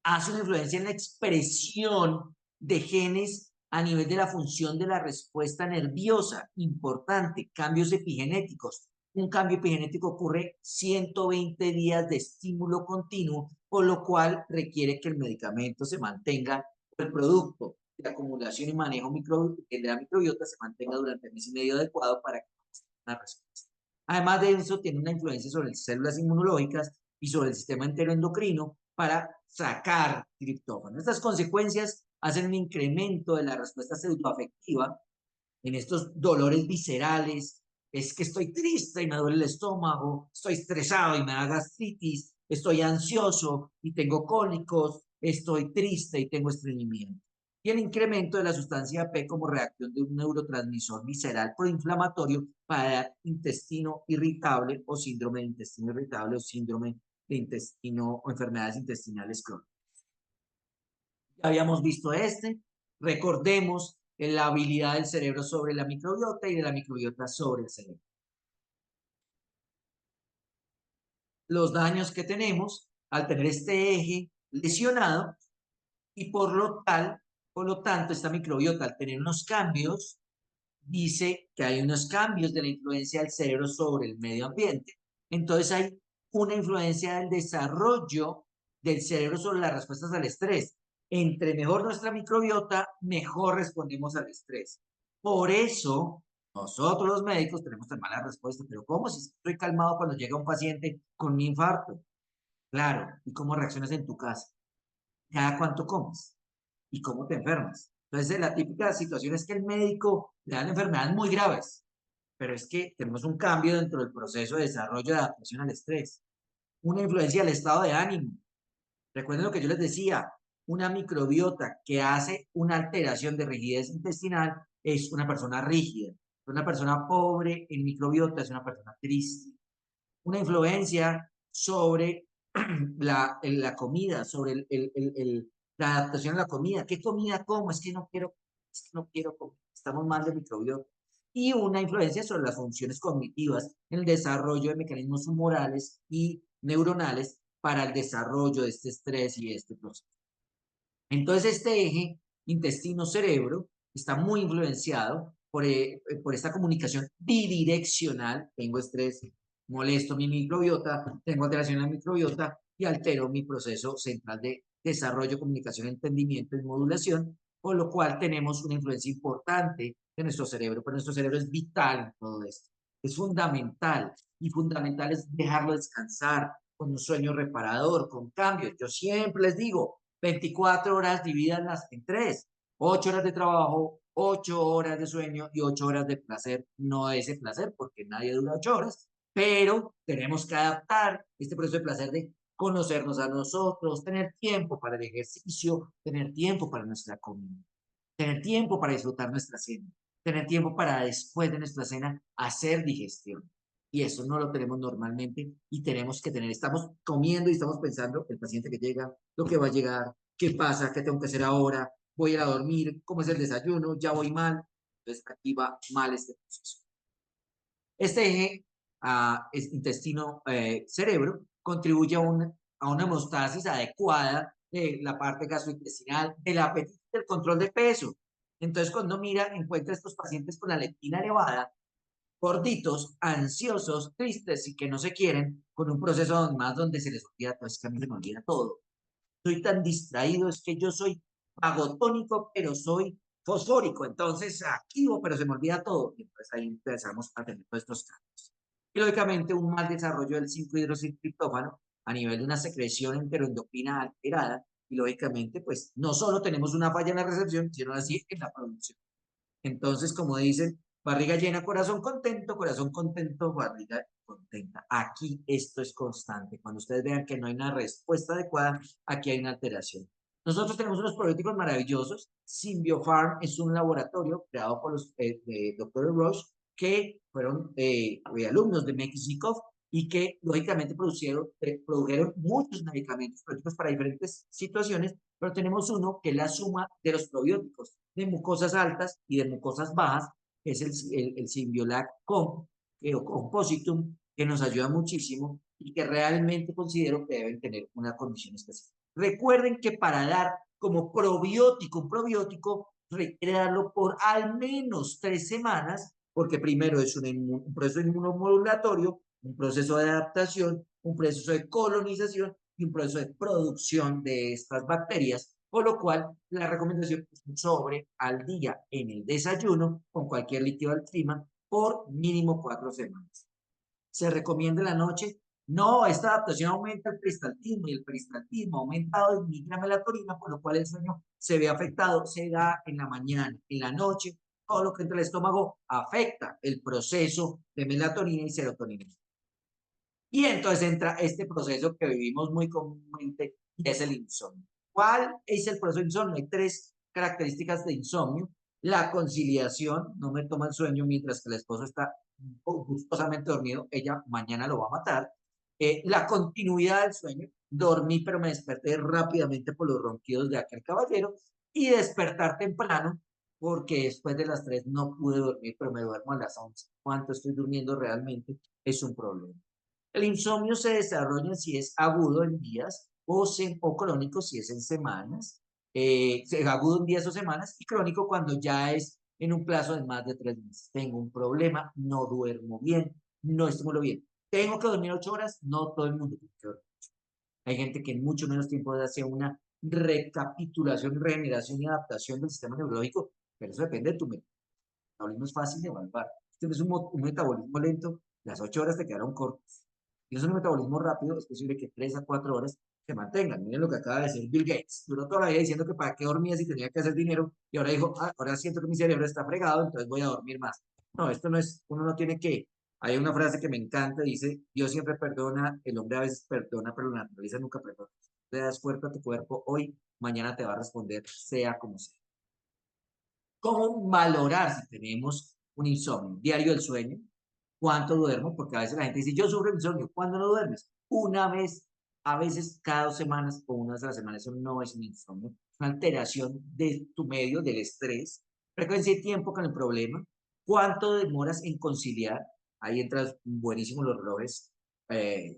[SPEAKER 1] hace una influencia en la expresión de genes a nivel de la función de la respuesta nerviosa. Importante, cambios epigenéticos. Un cambio epigenético ocurre 120 días de estímulo continuo, por lo cual requiere que el medicamento se mantenga, el producto de acumulación y manejo de la microbiota se mantenga durante el mes y medio adecuado para que una respuesta. Además de eso, tiene una influencia sobre las células inmunológicas y sobre el sistema enteroendocrino para sacar triptófano. Estas consecuencias hacen un incremento de la respuesta pseudoafectiva en estos dolores viscerales. Es que estoy triste y me duele el estómago, estoy estresado y me da gastritis, estoy ansioso y tengo cólicos, estoy triste y tengo estreñimiento. Y el incremento de la sustancia P como reacción de un neurotransmisor visceral proinflamatorio para intestino irritable o síndrome de intestino irritable o síndrome de intestino o enfermedades intestinales crónicas. Ya habíamos visto recordemos la habilidad del cerebro sobre la microbiota y de la microbiota sobre el cerebro. Los daños que tenemos al tener este eje lesionado y por lo tanto, esta microbiota al tener unos cambios, dice que hay unos cambios de la influencia del cerebro sobre el medio ambiente. Entonces hay una influencia del desarrollo del cerebro sobre las respuestas al estrés. Entre mejor nuestra microbiota, mejor respondemos al estrés. Por eso, nosotros los médicos tenemos tan mala respuesta. Pero ¿cómo si estoy calmado cuando llega un paciente con un infarto? Claro, ¿y cómo reaccionas en tu casa? ¿Cada cuánto comes? ¿Y cómo te enfermas? Entonces, la típica situación es que el médico le dan enfermedades muy graves, pero es que tenemos un cambio dentro del proceso de desarrollo de adaptación al estrés, una influencia del estado de ánimo. Recuerden lo que yo les decía, una microbiota que hace una alteración de rigidez intestinal es una persona rígida. Una persona pobre en microbiota es una persona triste. Una influencia sobre la comida, sobre la adaptación a la comida. ¿Qué comida como? Es que no quiero comer. Estamos mal de microbiota. Y una influencia sobre las funciones cognitivas, en el desarrollo de mecanismos humorales y neuronales para el desarrollo de este estrés y de este proceso. Entonces, este eje intestino-cerebro está muy influenciado por esta comunicación bidireccional. Tengo estrés, molesto mi microbiota, tengo alteración en la microbiota y altero mi proceso central de desarrollo, comunicación, entendimiento y modulación, por lo cual tenemos una influencia importante de nuestro cerebro, pero nuestro cerebro es vital en todo esto. Es fundamental y fundamental es dejarlo descansar con un sueño reparador, con cambios. Yo siempre les digo, 24 horas divídanlas en 3, 8 horas de trabajo, 8 horas de sueño y 8 horas de placer. No ese placer porque nadie dura 8 horas, pero tenemos que adaptar este proceso de placer de conocernos a nosotros, tener tiempo para el ejercicio, tener tiempo para nuestra comida, tener tiempo para disfrutar nuestra cena, tener tiempo para después de nuestra cena hacer digestión. Y eso no lo tenemos normalmente y tenemos que tener, estamos comiendo y estamos pensando el paciente que llega, lo que va a llegar, qué pasa, qué tengo que hacer ahora, voy a ir a dormir, cómo es el desayuno, ya voy mal. Entonces aquí va mal este proceso. Este eje intestino-cerebro contribuye a una hemostasis adecuada de la parte gastrointestinal, del apetito, del control de peso. Entonces, cuando mira, encuentra estos pacientes con la leptina elevada, gorditos, ansiosos, tristes y que no se quieren, con un proceso más donde se les olvida todo, es que a mí se me olvida todo. Soy tan distraído, es que yo soy vagotónico, pero soy fosfórico, entonces activo, pero se me olvida todo. Y entonces ahí empezamos a tener todos estos cambios. Y lógicamente un mal desarrollo del 5-hidroxitriptófano a nivel de una secreción enteroendocrina alterada, y lógicamente pues no solo tenemos una falla en la recepción, sino así en la producción. Entonces, como dicen, barriga llena, corazón contento, barriga contenta. Aquí esto es constante. Cuando ustedes vean que no hay una respuesta adecuada, aquí hay una alteración. Nosotros tenemos unos probióticos maravillosos. Symbiofarm es un laboratorio creado por los doctores Roche que fueron alumnos de Mekhisikov y que lógicamente produjeron muchos medicamentos probióticos para diferentes situaciones, pero tenemos uno que es la suma de los probióticos de mucosas altas y de mucosas bajas, que es el Symbiolac o Compositum, que nos ayuda muchísimo y que realmente considero que deben tener una condición específica. Recuerden que para dar como probiótico, un probiótico requiere darlo por al menos 3 semanas, porque primero es un proceso inmunomodulatorio, un proceso de adaptación, un proceso de colonización y un proceso de producción de estas bacterias, por lo cual la recomendación es un sobre al día en el desayuno con cualquier líquido al clima por mínimo 4 semanas. Se recomienda en la noche. No, esta adaptación aumenta el peristaltismo y el peristaltismo ha aumentado y la melatonina, por lo cual el sueño se ve afectado, se da en la mañana, en la noche, todo lo que entra al estómago afecta el proceso de melatonina y serotonina. Y entonces entra este proceso que vivimos muy comúnmente y es el insomnio. ¿Cuál es el proceso de insomnio? Hay 3 características de insomnio. La conciliación, no me toma el sueño mientras que el esposo está gustosamente dormido, ella mañana lo va a matar. La continuidad del sueño, dormí pero me desperté rápidamente por los ronquidos de aquel caballero y despertar temprano porque después de las 3 no pude dormir, pero me duermo a las 11. ¿Cuánto estoy durmiendo realmente? Es un problema. El insomnio se desarrolla si es agudo en días o crónico si es en semanas, agudo en días o semanas y crónico cuando ya es en un plazo de más de 3 meses. Tengo un problema, no duermo bien, no estimulo bien. ¿Tengo que dormir 8 horas? No todo el mundo tiene que dormir. Hay gente que en mucho menos tiempo hace una recapitulación, regeneración y adaptación del sistema neurológico, pero eso depende de tu metabolismo. Es fácil de evaluar. Si tienes un metabolismo lento, las 8 horas te quedaron cortas. Si es un metabolismo rápido, es posible que 3 a 4 horas se mantengan. Miren lo que acaba de decir Bill Gates. Duró toda la vida diciendo que para qué dormía si tenía que hacer dinero y ahora dijo, ah, ahora siento que mi cerebro está fregado, entonces voy a dormir más. No, esto no es, uno no tiene que, hay una frase que me encanta, dice, Dios siempre perdona, el hombre a veces perdona, pero la naturaleza nunca perdona. Le das cuerpo a tu cuerpo hoy, mañana te va a responder, sea como sea. ¿Cómo valorar si tenemos un insomnio? Diario del sueño, ¿cuánto duermo? Porque a veces la gente dice, yo sufro de insomnio, ¿cuándo no duermes? Una vez, a veces cada 2 semanas o una vez a la semana, eso no es un insomnio, es una alteración de tu medio, del estrés, frecuencia y tiempo con el problema, ¿cuánto demoras en conciliar? Ahí entran buenísimos los relojes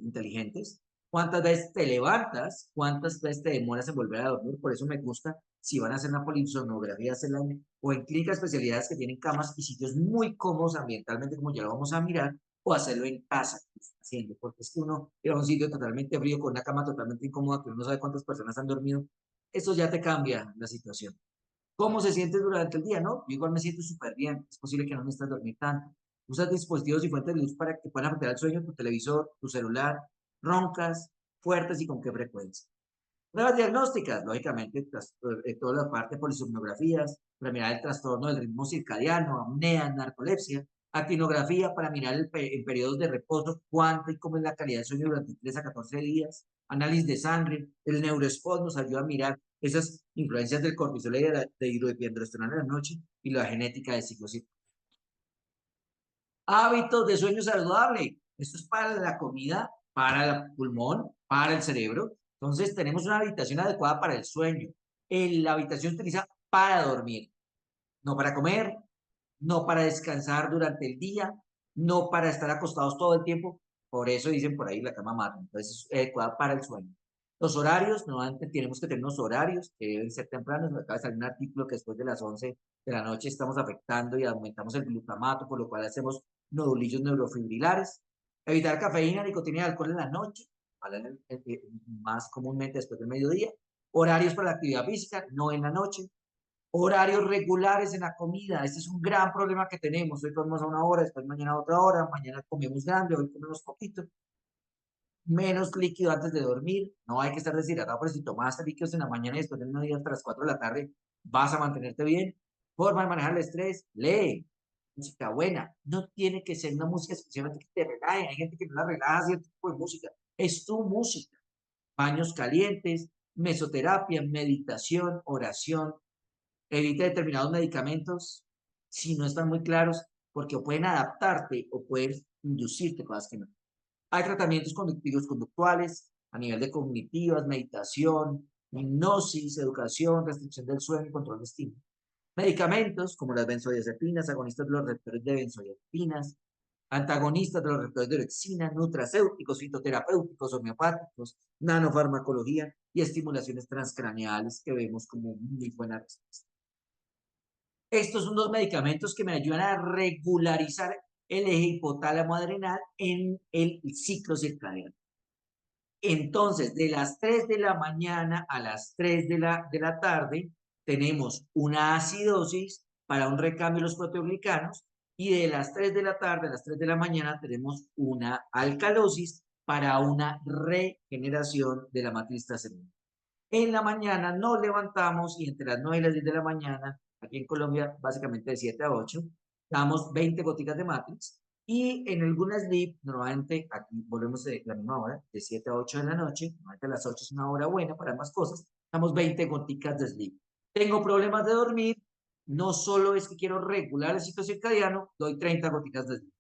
[SPEAKER 1] inteligentes. ¿Cuántas veces te levantas? ¿Cuántas veces te demoras en volver a dormir? Por eso me gusta, si van a hacer una polisonografía, hacerla o en clínicas especialidades que tienen camas y sitios muy cómodos ambientalmente, como ya lo vamos a mirar, o hacerlo en casa, haciendo, porque es que uno ir a un sitio totalmente frío, con una cama totalmente incómoda, que uno no sabe cuántas personas han dormido, eso ya te cambia la situación. ¿Cómo se siente durante el día? No, yo igual me siento súper bien, es posible que no necesites dormir tanto. Usas dispositivos y fuentes de luz para que puedan afectar el sueño, tu televisor, tu celular, roncas, fuertes y con qué frecuencia. Nuevas diagnósticas, lógicamente, toda la parte de polisomnografías, para mirar el trastorno del ritmo circadiano, apnea, narcolepsia, actinografía para mirar en periodos de reposo cuánto y cómo es la calidad del sueño durante 3 a 14 días, análisis de sangre, el neurospot nos ayuda a mirar esas influencias del cortisol y de hidroepiandrosterona en la noche y la genética de ciclo circadiano. Hábitos de sueño saludable. Esto es para la comida, para el pulmón, para el cerebro. Entonces, tenemos una habitación adecuada para el sueño. La habitación se utiliza para dormir, no para comer, no para descansar durante el día, no para estar acostados todo el tiempo. Por eso dicen por ahí la cama mata. Entonces, es adecuada para el sueño. Los horarios, nuevamente tenemos que tener unos horarios que deben ser tempranos. Me acaba de salir un artículo que después de las 11 de la noche estamos afectando y aumentamos el glutamato, por lo cual hacemos nodulillos neurofibrilares. Evitar cafeína, nicotina y alcohol en la noche, más comúnmente después del mediodía. Horarios para la actividad física, no en la noche. Horarios regulares en la comida, este es un gran problema que tenemos. Hoy comemos a una hora, después mañana a otra hora, mañana comemos grande, hoy comemos poquito. Menos líquido antes de dormir, no hay que estar deshidratado, pero si tomaste líquidos en la mañana y después del mediodía hasta las 4 de la tarde, vas a mantenerte bien. Forma de manejar el estrés, lee, música buena, no tiene que ser una música especialmente que te relaje, hay gente que no la relaja cierto tipo de música, es tu música. Baños calientes, mesoterapia, meditación, oración, evita determinados medicamentos si no están muy claros, porque o pueden adaptarte o pueden inducirte cosas que no. Hay tratamientos conductivos conductuales a nivel de cognitivas, meditación, hipnosis, educación, restricción del sueño y control de estímulo. Medicamentos como las benzodiazepinas, agonistas de los receptores de benzodiazepinas, antagonistas de los receptores de orexina, nutracéuticos, fitoterapéuticos, homeopáticos, nanofarmacología y estimulaciones transcraneales que vemos como muy buena respuesta. Estos son dos medicamentos que me ayudan a regularizar el eje hipotálamo adrenal en el ciclo circadiano. Entonces, de las 3 de la mañana a las 3 de la tarde, tenemos una acidosis para un recambio de los proteoglicanos y de las 3 de la tarde a las 3 de la mañana tenemos una alcalosis para una regeneración de la matriz trascendente. En la mañana nos levantamos y entre las 9 y las 10 de la mañana, aquí en Colombia, básicamente de 7 a 8, damos 20 goticas de Matrix y en algunas sleep, normalmente aquí volvemos de la misma hora, de 7 a 8 de la noche, normalmente a las 8 es una hora buena para ambas cosas, damos 20 goticas de sleep. Tengo problemas de dormir, no solo es que quiero regular el ciclo circadiano, doy 30 goticas de sleep.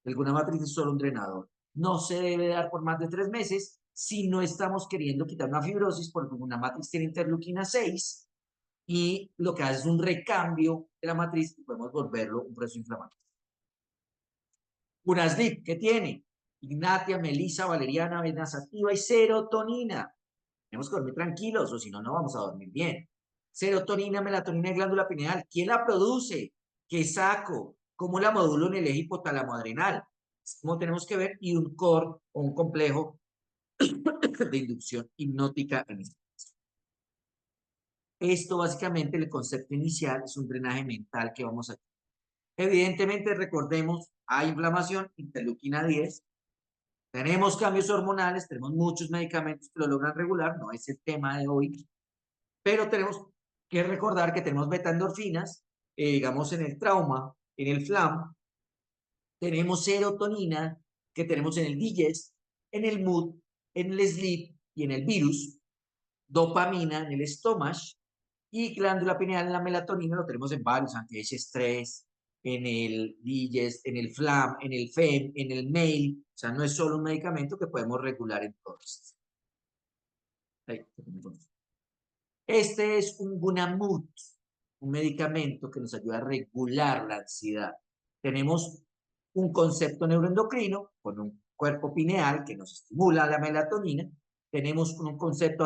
[SPEAKER 1] Alguna matriz es solo un drenador. No se debe dar por más de 3 meses si no estamos queriendo quitar una fibrosis, porque una matriz tiene interleuquina 6 y lo que hace es un recambio de la matriz y podemos volverlo un proceso inflamatorio. Una SLIP, ¿qué tiene? Ignatia, melisa, valeriana, avena sativa y serotonina. Tenemos que dormir tranquilos o si no, no vamos a dormir bien. Serotonina, melatonina y glándula pineal. ¿Quién la produce? ¿Qué saco? ¿Cómo la modulo en el eje hipotálamo adrenal? Es como tenemos que ver y un core o un complejo de inducción hipnótica en este caso. Esto básicamente el concepto inicial es un drenaje mental que vamos a hacer. Evidentemente, recordemos, hay inflamación, interleuquina 10, tenemos cambios hormonales, tenemos muchos medicamentos que lo logran regular, no es el tema de hoy, pero tenemos que recordar que tenemos beta-endorfinas, digamos en el trauma, en el FLAM, Tenemos serotonina que tenemos en el digest, en el mood, en el sleep y en el virus. Dopamina en el estómago y glándula pineal en la melatonina lo tenemos en varios, anti-estrés, en el digest, en el FLAM, en el FEM, en el MAIL. O sea, no es solo un medicamento que podemos regular en todos. Este es un Gunamut, un medicamento que nos ayuda a regular la ansiedad. Tenemos un concepto neuroendocrino con un cuerpo pineal que nos estimula la melatonina. Tenemos un concepto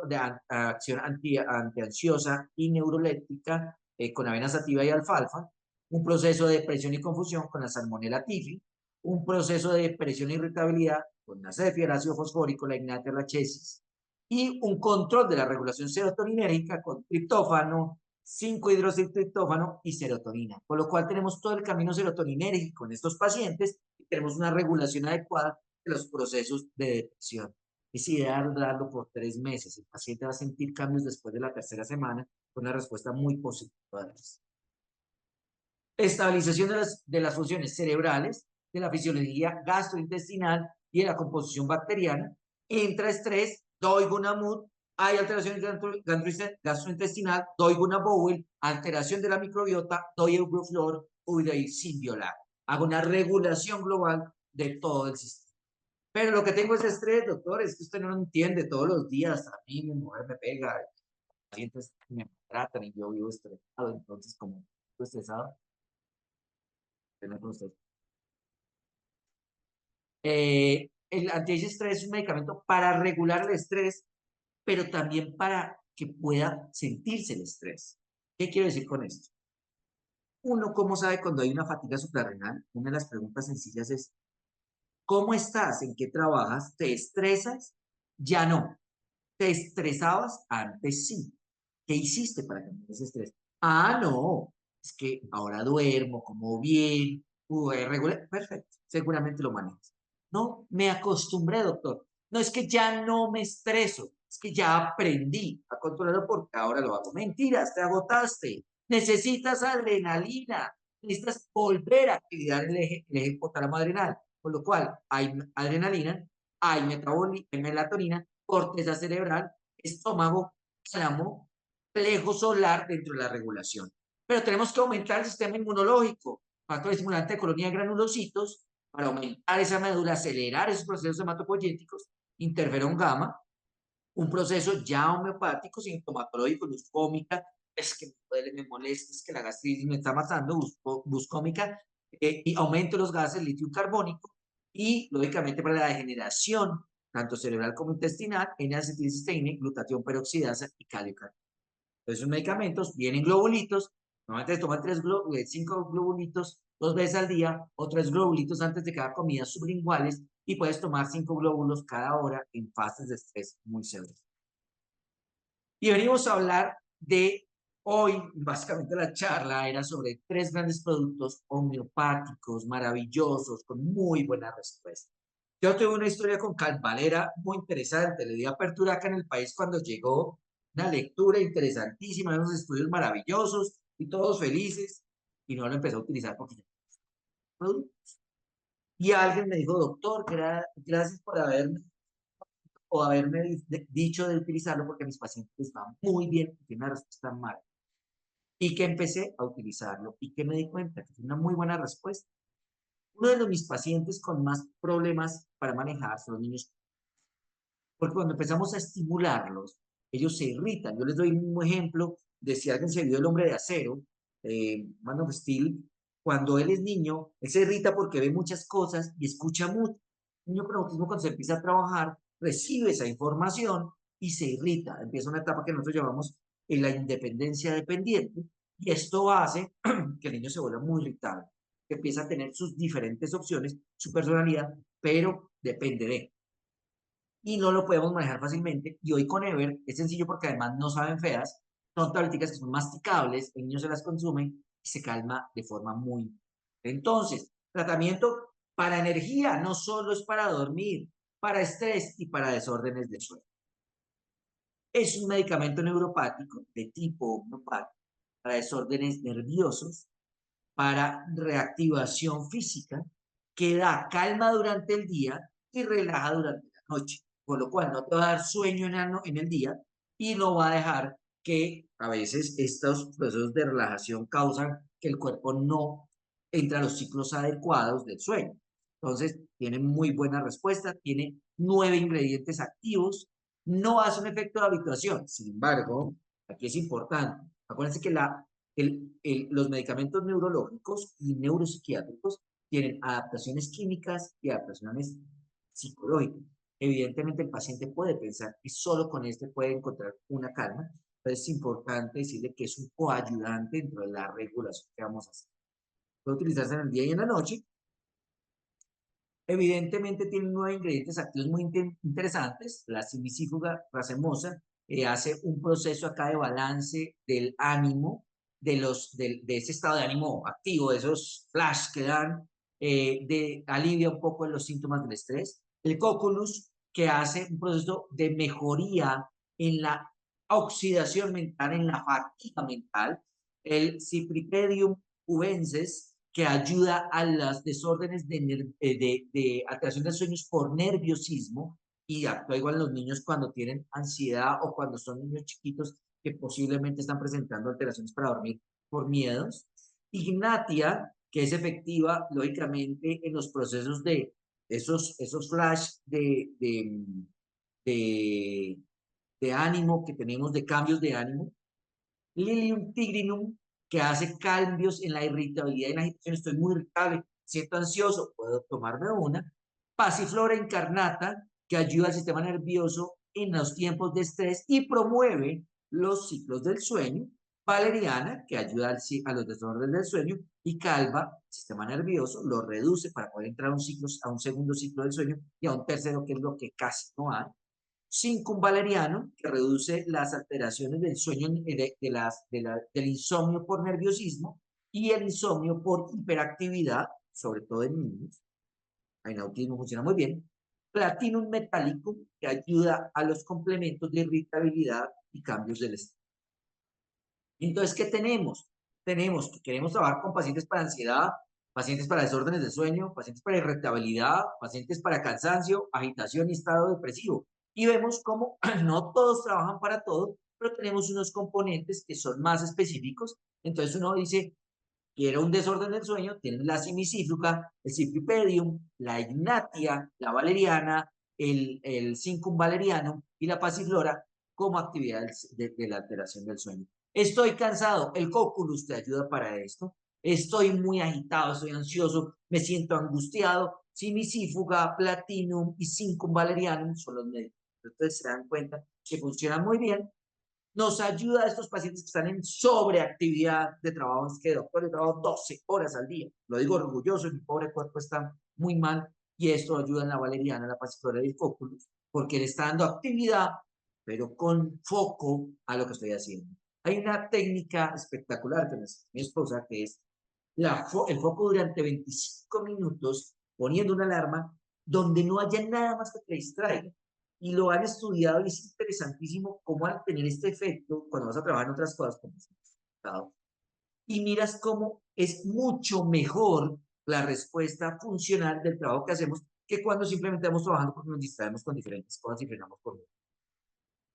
[SPEAKER 1] de acción antiansiosa y neuroléptica con avena sativa y alfalfa. Un proceso de depresión y confusión con la salmonella typhi. Un proceso de depresión e irritabilidad con la cefia, el ácido fosfórico, la ignatia, la chesis y un control de la regulación serotoninérgica con triptófano, 5-hidroxitriptófano y serotonina. Por lo cual tenemos todo el camino serotoninérgico en estos pacientes y tenemos una regulación adecuada de los procesos de depresión. Es ideal darlo por 3 meses. El paciente va a sentir cambios después de la tercera semana con una respuesta muy positiva. Estabilización de las funciones cerebrales, de la fisiología gastrointestinal y de la composición bacteriana. Entra estrés, doy Gunamut, hay alteración gastrointestinal, doy Gunabowel, alteración de la microbiota, doy Euroflor, doy Symbiolar. Hago una regulación global de todo el sistema. Pero lo que tengo es estrés, doctor, es que usted no lo entiende todos los días. A mí mi mujer me pega, los pacientes me tratan y yo vivo estresado, entonces como estoy estresado, con usted. El antiestrés es un medicamento para regular el estrés, pero también para que pueda sentirse el estrés. ¿Qué quiero decir con esto? Uno, ¿cómo sabe cuando hay una fatiga suprarrenal? Una de las preguntas sencillas es, ¿cómo estás? ¿En qué trabajas? ¿Te estresas? Ya no. ¿Te estresabas? Antes sí. ¿Qué hiciste para cambiar ese estrés? Ah, no. Es que ahora duermo, como bien, regular. Perfecto. Seguramente lo manejas. No, me acostumbré, doctor. No es que ya no me estreso, es que ya aprendí a controlarlo porque ahora lo hago. Mentiras, te agotaste. Necesitas adrenalina. Necesitas volver a activar el eje hipotálamo adrenal. Con lo cual, hay adrenalina, hay melatonina, corteza cerebral, estómago, tálamo, plejo solar dentro de la regulación. Pero tenemos que aumentar el sistema inmunológico, factor estimulante de colonia de granulocitos, para aumentar esa médula, acelerar esos procesos hematopoyéticos, interferón gamma, un proceso ya homeopático, sintomatológico, buscómica, es que me duele, me molesta, es que la gastritis me está matando, buscómica, y aumento los gases, litio carbónico, y lógicamente para la degeneración, tanto cerebral como intestinal, N-acetilcisteína, glutatión peroxidasa y calio. Entonces, esos medicamentos vienen globulitos, normalmente toman 5 globulitos 2 veces al día, o 3 globulitos antes de cada comida sublinguales, y puedes tomar 5 glóbulos cada hora en fases de estrés muy severas. Y venimos a hablar de hoy, básicamente la charla era sobre 3 grandes productos homeopáticos, maravillosos, con muy buena respuesta. Yo tuve una historia con Calvalera muy interesante, le di apertura acá en el país cuando llegó, una lectura interesantísima, unos estudios maravillosos y todos felices, y no lo empecé a utilizar porque ya productos. Y alguien me dijo, doctor, gracias por haberme dicho de utilizarlo porque mis pacientes van muy bien y tienen una respuesta mala. Y que empecé a utilizarlo y que me di cuenta que fue una muy buena respuesta. Uno de mis pacientes con más problemas para manejar son los niños, porque cuando empezamos a estimularlos, ellos se irritan. Yo les doy un ejemplo de si alguien se vio El Hombre de Acero, Man of Steel, cuando él es niño, él se irrita porque ve muchas cosas y escucha mucho. El niño con autismo cuando se empieza a trabajar, recibe esa información y se irrita. Empieza una etapa que nosotros llamamos la independencia dependiente y esto hace que el niño se vuelva muy irritable, que empieza a tener sus diferentes opciones, su personalidad, pero depende de y no lo podemos manejar fácilmente. Y hoy con Ever es sencillo porque además no saben feas, son tableticas que son masticables, el niño se las consume y se calma de forma muy... Entonces, tratamiento para energía, no solo es para dormir, para estrés y para desórdenes de sueño. Es un medicamento neuropático de tipo homeopático para desórdenes nerviosos, para reactivación física, que da calma durante el día y relaja durante la noche, por lo cual no te va a dar sueño en el día y no va a dejar que a veces estos procesos de relajación causan que el cuerpo no entre a los ciclos adecuados del sueño. Entonces, tiene muy buena respuesta, tiene 9 ingredientes activos, no hace un efecto de habituación. Sin embargo, aquí es importante, acuérdense que los medicamentos neurológicos y neuropsiquiátricos tienen adaptaciones químicas y adaptaciones psicológicas. Evidentemente, el paciente puede pensar que solo con este puede encontrar una calma, pero es importante decirle que es un coayudante dentro de la regulación que vamos a hacer. Puede utilizarse en el día y en la noche. Evidentemente tiene 9 ingredientes activos muy interesantes. La simicífuga racemosa hace un proceso acá de balance del ánimo, de ese estado de ánimo activo, de esos flash que dan, alivia un poco los síntomas del estrés. El cocculus, que hace un proceso de mejoría en la oxidación mental, en la fatiga mental. El Cypripedium cubensis, que ayuda a los desórdenes de alteración de sueños por nerviosismo y actúa igual en los niños cuando tienen ansiedad o cuando son niños chiquitos que posiblemente están presentando alteraciones para dormir por miedos. Ignatia, que es efectiva, lógicamente, en los procesos de esos flash de, de ánimo que tenemos, de cambios de ánimo. Lilium tigrinum, que hace cambios en la irritabilidad y la agitación. Estoy muy irritable, siento ansioso, puedo tomarme una. Pasiflora incarnata, que ayuda al sistema nervioso en los tiempos de estrés y promueve los ciclos del sueño. Valeriana, que ayuda a los desórdenes del sueño. Y calva, sistema nervioso, lo reduce para poder entrar a un segundo ciclo del sueño y a un tercero, que es lo que casi no hay. Cincum valeriano, que reduce las alteraciones del sueño, del insomnio por nerviosismo y el insomnio por hiperactividad, sobre todo en niños. En autismo funciona muy bien. Platinum metallicum, que ayuda a los complementos de irritabilidad y cambios del estado. Entonces, ¿qué tenemos? Tenemos que queremos trabajar con pacientes para ansiedad, pacientes para desórdenes de sueño, pacientes para irritabilidad, pacientes para cansancio, agitación y estado depresivo. Y vemos cómo no todos trabajan para todo, pero tenemos unos componentes que son más específicos. Entonces uno dice, quiero un desorden del sueño, tienen la simicífluca, el cipipedium, la ignatia, la valeriana, el cincum valerianum y la pasiflora como actividad de la alteración del sueño. Estoy cansado, el cocculus te ayuda para esto. Estoy muy agitado, estoy ansioso, me siento angustiado. Simicífuga, platinum y cincum valerianum son los médicos. Entonces se dan cuenta que funcionan muy bien. Nos ayuda a estos pacientes que están en sobreactividad de trabajo. Es que, doctor, yo trabajo 12 horas al día. Lo digo orgulloso, mi pobre cuerpo está muy mal y esto ayuda en la valeriana, la pasiflora y el cocculus, porque le está dando actividad, pero con foco a lo que estoy haciendo. Hay una técnica espectacular que mi esposa, que es el foco durante 25 minutos, poniendo una alarma, donde no haya nada más que te distraiga. Y lo han estudiado y es interesantísimo cómo al tener este efecto, cuando vas a trabajar en otras cosas, como y miras cómo es mucho mejor la respuesta funcional del trabajo que hacemos que cuando simplemente estamos trabajando porque nos distraemos con diferentes cosas y frenamos por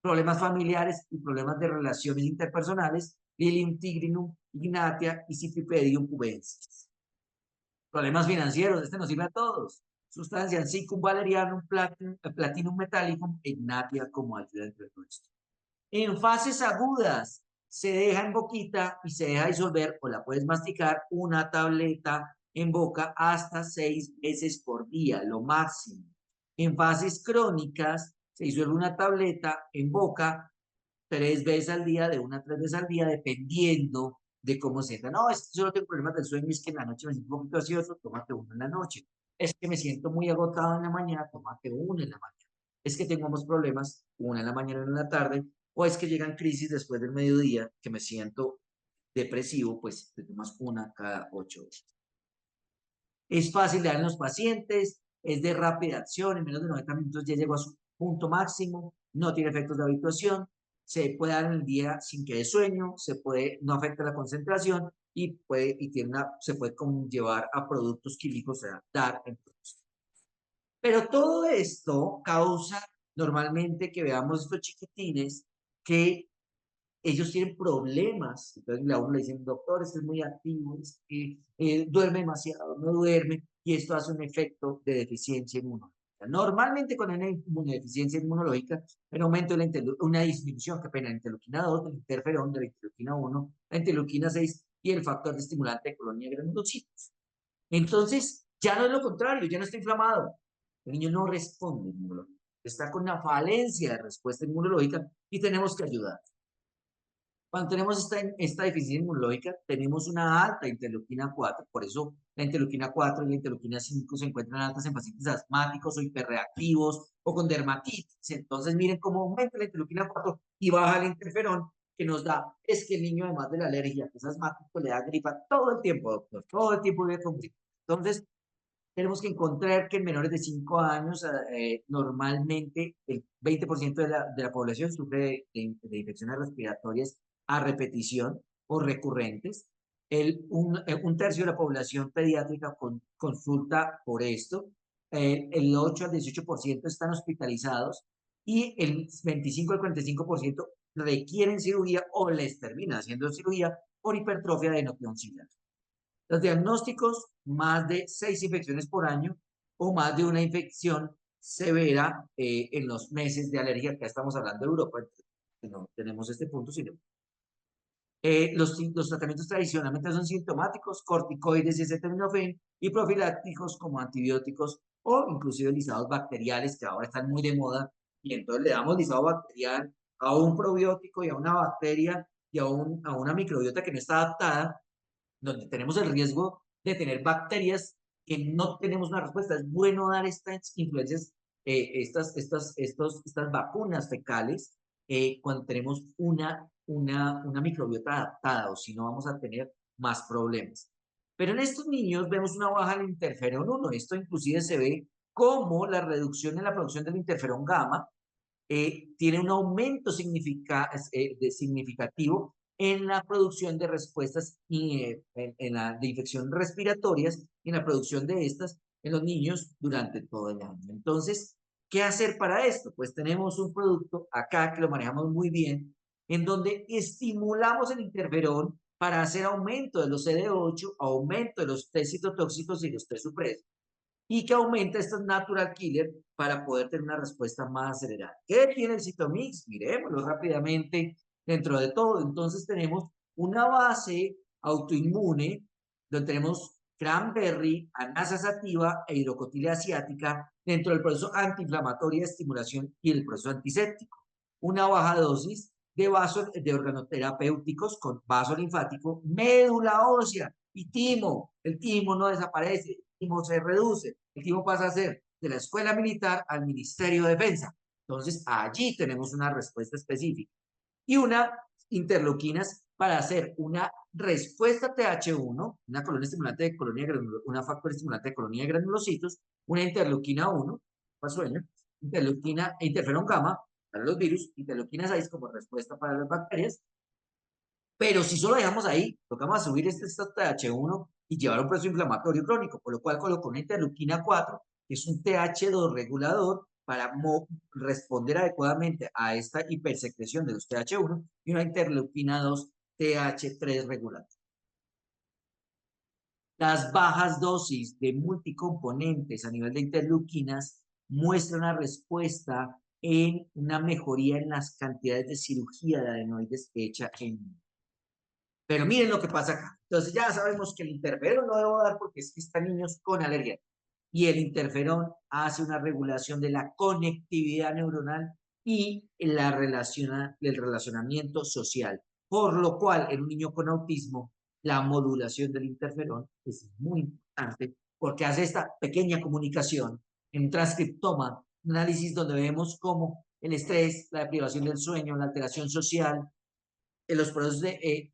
[SPEAKER 1] problemas familiares y problemas de relaciones interpersonales, Lilium tigrinum, ignatia y Cypripedium cubensis. Problemas financieros, este nos sirve a todos. Sustancias, Cincum valerianum, Platinum metallicum, ignatia como ayuda entre todo esto. En fases agudas, se deja en boquita y se deja disolver o la puedes masticar una tableta en boca hasta 6 veces por día, lo máximo. En fases crónicas, se disuelve una tableta en boca 3 veces al día, de 1 a 3 veces al día, dependiendo de cómo se sienta. No, es que solo tengo problemas del sueño, es que en la noche me siento un poquito ansioso, tómate uno en la noche. Es que me siento muy agotado en la mañana, tómate uno en la mañana. Es que tengo más problemas, una en la mañana y una en la tarde, o es que llegan crisis después del mediodía, que me siento depresivo, pues te tomas una cada 8 horas. Es fácil de dar en los pacientes, es de rápida acción, en menos de 90 minutos ya llegó a su punto máximo, no tiene efectos de habituación, se puede dar en el día sin que dé sueño, no afecta la concentración y se puede conllevar a productos químicos, o sea, dar en productos. Pero todo esto causa normalmente que veamos estos chiquitines que ellos tienen problemas. Entonces a uno le dicen, doctor, este es muy activo, es que, duerme demasiado, no duerme, y esto hace un efecto de deficiencia inmunológica. Normalmente con una inmunodeficiencia inmunológica, un aumento de una disminución, que pena, la interleuquina 2, del interferón, de la interleuquina 1, la interleuquina 6 y el factor de estimulante de colonia de granulocitos. Entonces, ya no es lo contrario, ya no está inflamado. El niño no responde inmunológico, está con una falencia de respuesta inmunológica y tenemos que ayudar. Cuando tenemos esta deficiencia inmunológica, tenemos una alta interleuquina 4, por eso la interleuquina 4 y la interleuquina 5 se encuentran altas en pacientes asmáticos o hiperreactivos o con dermatitis. Entonces, miren cómo aumenta la interleuquina 4 y baja el interferón, que nos da, es que el niño, además de la alergia, que es asmático, le da gripa todo el tiempo, doctor, todo el tiempo vive con gripa. Entonces, tenemos que encontrar que en menores de 5 años, normalmente el 20% de la población sufre de infecciones respiratorias a repetición o recurrentes. Un tercio de la población pediátrica consulta por esto. El 8 al 18% están hospitalizados y el 25 al 45% requieren cirugía o les termina haciendo cirugía por hipertrofia de adenovirus ciliar. Los diagnósticos, más de 6 infecciones por año o más de una infección severa en los meses de alergia. Acá estamos hablando de Europa, no tenemos este punto, sino los tratamientos tradicionalmente son sintomáticos, corticoides y acetaminofén, y profilácticos como antibióticos o inclusive lisados bacteriales, que ahora están muy de moda, y entonces le damos lisado bacterial a un probiótico y a una bacteria y a una microbiota que no está adaptada, donde tenemos el riesgo de tener bacterias que no tenemos una respuesta. Es bueno dar estas influencias, estas vacunas fecales cuando tenemos una microbiota adaptada, o si no vamos a tener más problemas. Pero en estos niños vemos una baja en el interferón 1. Esto inclusive se ve como la reducción en la producción del interferón gamma tiene un aumento significativo en la producción de respuestas de infección respiratorias y en la producción de estas en los niños durante todo el año. Entonces, ¿qué hacer para esto? Pues tenemos un producto acá que lo manejamos muy bien, en donde estimulamos el interferón para hacer aumento de los CD8, aumento de los test citotóxicos y los test supresos, y que aumenta estos natural killer para poder tener una respuesta más acelerada. ¿Qué tiene el Cytomix? Miremoslo rápidamente dentro de todo. Entonces tenemos una base autoinmune donde tenemos cranberry, anasa sativa e hidrocotilia asiática dentro del proceso antiinflamatorio de estimulación y el proceso antiséptico. Una baja dosis de organoterapéuticos con vaso linfático, médula ósea y timo. El timo no desaparece, el timo se reduce, el timo pasa a ser de la escuela militar al Ministerio de Defensa. Entonces, allí tenemos una respuesta específica. Y una interleuquinas para hacer una respuesta TH1, una colonia estimulante de colonia una factor estimulante de colonia de granulocitos, una interleuquina 1, para sueño, interleuquina e interferón gamma para los virus, interleuquina 6 como respuesta para las bacterias. Pero si solo dejamos ahí, tocamos a subir este TH1 y llevar un proceso inflamatorio crónico, por lo cual colocó una interleuquina 4, que es un TH2 regulador para responder adecuadamente a esta hipersecreción de los TH1, y una interleuquina 2 TH3 regulador. Las bajas dosis de multicomponentes a nivel de interleuquinas muestran una respuesta en una mejoría en las cantidades de cirugía de adenoides hecha en. Pero miren lo que pasa acá. Entonces ya sabemos que el interferón no debo dar porque es que están niños con alergia. Y el interferón hace una regulación de la conectividad neuronal y el relacionamiento social. Por lo cual, en un niño con autismo, la modulación del interferón es muy importante porque hace esta pequeña comunicación en un transcriptoma, un análisis donde vemos cómo el estrés, la deprivación del sueño, la alteración social, los procesos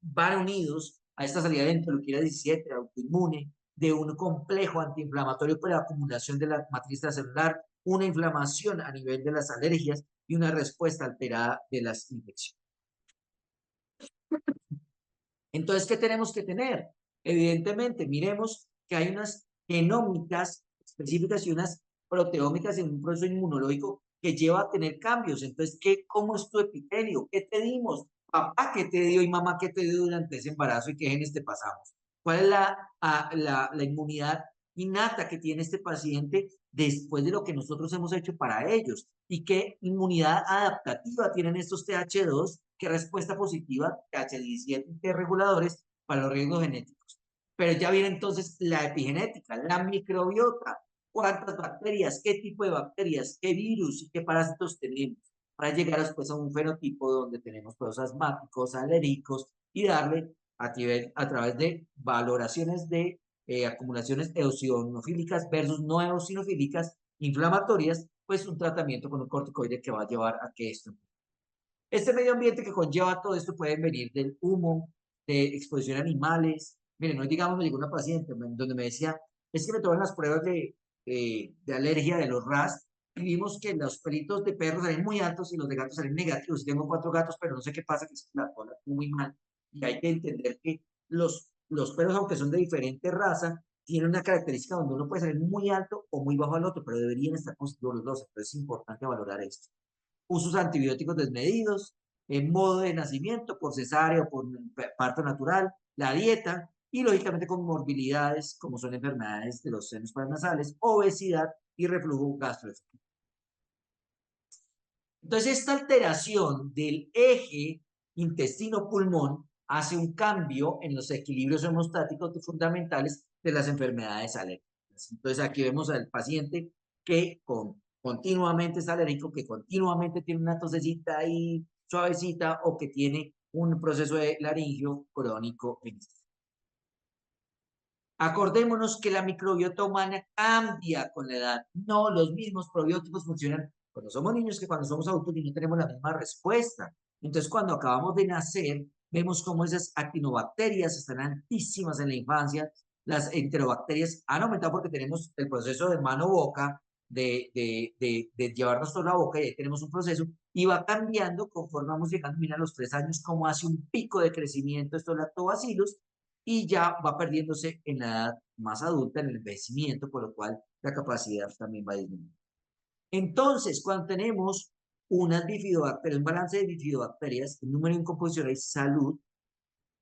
[SPEAKER 1] van unidos a esta salida de interleuquina 17, autoinmune, de un complejo antiinflamatorio por la acumulación de la matriz celular, una inflamación a nivel de las alergias y una respuesta alterada de las infecciones. Entonces, ¿qué tenemos que tener? Evidentemente, miremos que hay unas genómicas específicas y unas proteómicas en un proceso inmunológico que lleva a tener cambios. Entonces, ¿cómo es tu epitelio? ¿Qué te dimos? Papá, ¿qué te dio? Y mamá, ¿qué te dio durante ese embarazo? ¿Y qué genes te pasamos? ¿Cuál es la inmunidad innata que tiene este paciente después de lo que nosotros hemos hecho para ellos? ¿Y qué inmunidad adaptativa tienen estos TH2? ¿Qué respuesta positiva, TH17 y T reguladores para los riesgos genéticos? Pero ya viene entonces la epigenética, la microbiota, cuántas bacterias, qué tipo de bacterias, qué virus y qué parásitos tenemos, para llegar después a un fenotipo donde tenemos procesos asmáticos, alérgicos y darle a través de valoraciones de acumulaciones eosinofílicas versus no eosinofílicas inflamatorias, pues un tratamiento con un corticoide que va a llevar a que esto. Este medio ambiente que conlleva todo esto puede venir del humo, de exposición a animales. Miren, hoy digamos me llegó una paciente donde me decía, es que me toman las pruebas de alergia de los RAS y vimos que los pelitos de perros salen muy altos y los de gatos salen negativos. Tengo 4 gatos, pero no sé qué pasa, que es la cola muy mal. Y hay que entender que los perros, aunque son de diferente raza, tienen una característica donde uno puede salir muy alto o muy bajo al otro, pero deberían estar constituidos los dos. Entonces es importante valorar esto. Usos antibióticos desmedidos, en modo de nacimiento, por cesárea o por parto natural, la dieta y lógicamente con morbilidades como son enfermedades de los senos paranasales, obesidad y reflujo gastroesofágico. Entonces, esta alteración del eje intestino-pulmón hace un cambio en los equilibrios hemostáticos fundamentales de las enfermedades alérgicas. Entonces, aquí vemos al paciente que continuamente es alérgico, que continuamente tiene una tosecita ahí suavecita o que tiene un proceso de laringio crónico. Acordémonos que la microbiota humana cambia con la edad. No, los mismos probióticos funcionan cuando somos niños que cuando somos adultos y no tenemos la misma respuesta. Entonces, cuando acabamos de nacer, vemos cómo esas actinobacterias están altísimas en la infancia. Las enterobacterias han aumentado porque tenemos el proceso de mano-boca, de llevarnos toda la boca y ahí tenemos un proceso y va cambiando conforme vamos llegando, mira, a los 3 años, como hace un pico de crecimiento estos lactobacilos y ya va perdiéndose en la edad más adulta, en el envejecimiento, por lo cual la capacidad también va disminuyendo. Entonces, cuando tenemos unas bifidobacterias, un balance de bifidobacterias, el número en composición es salud.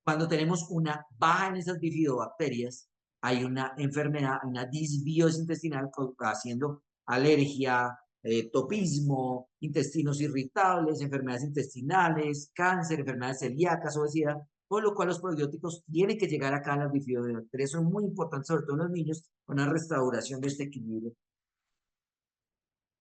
[SPEAKER 1] Cuando tenemos una baja en esas bifidobacterias, hay una enfermedad, una disbiosis intestinal haciendo alergia, topismo, intestinos irritables, enfermedades intestinales, cáncer, enfermedades celíacas, obesidad, por lo cual los probióticos tienen que llegar acá a las bifidobacterias. Son muy importantes, sobre todo en los niños, con una restauración de este equilibrio.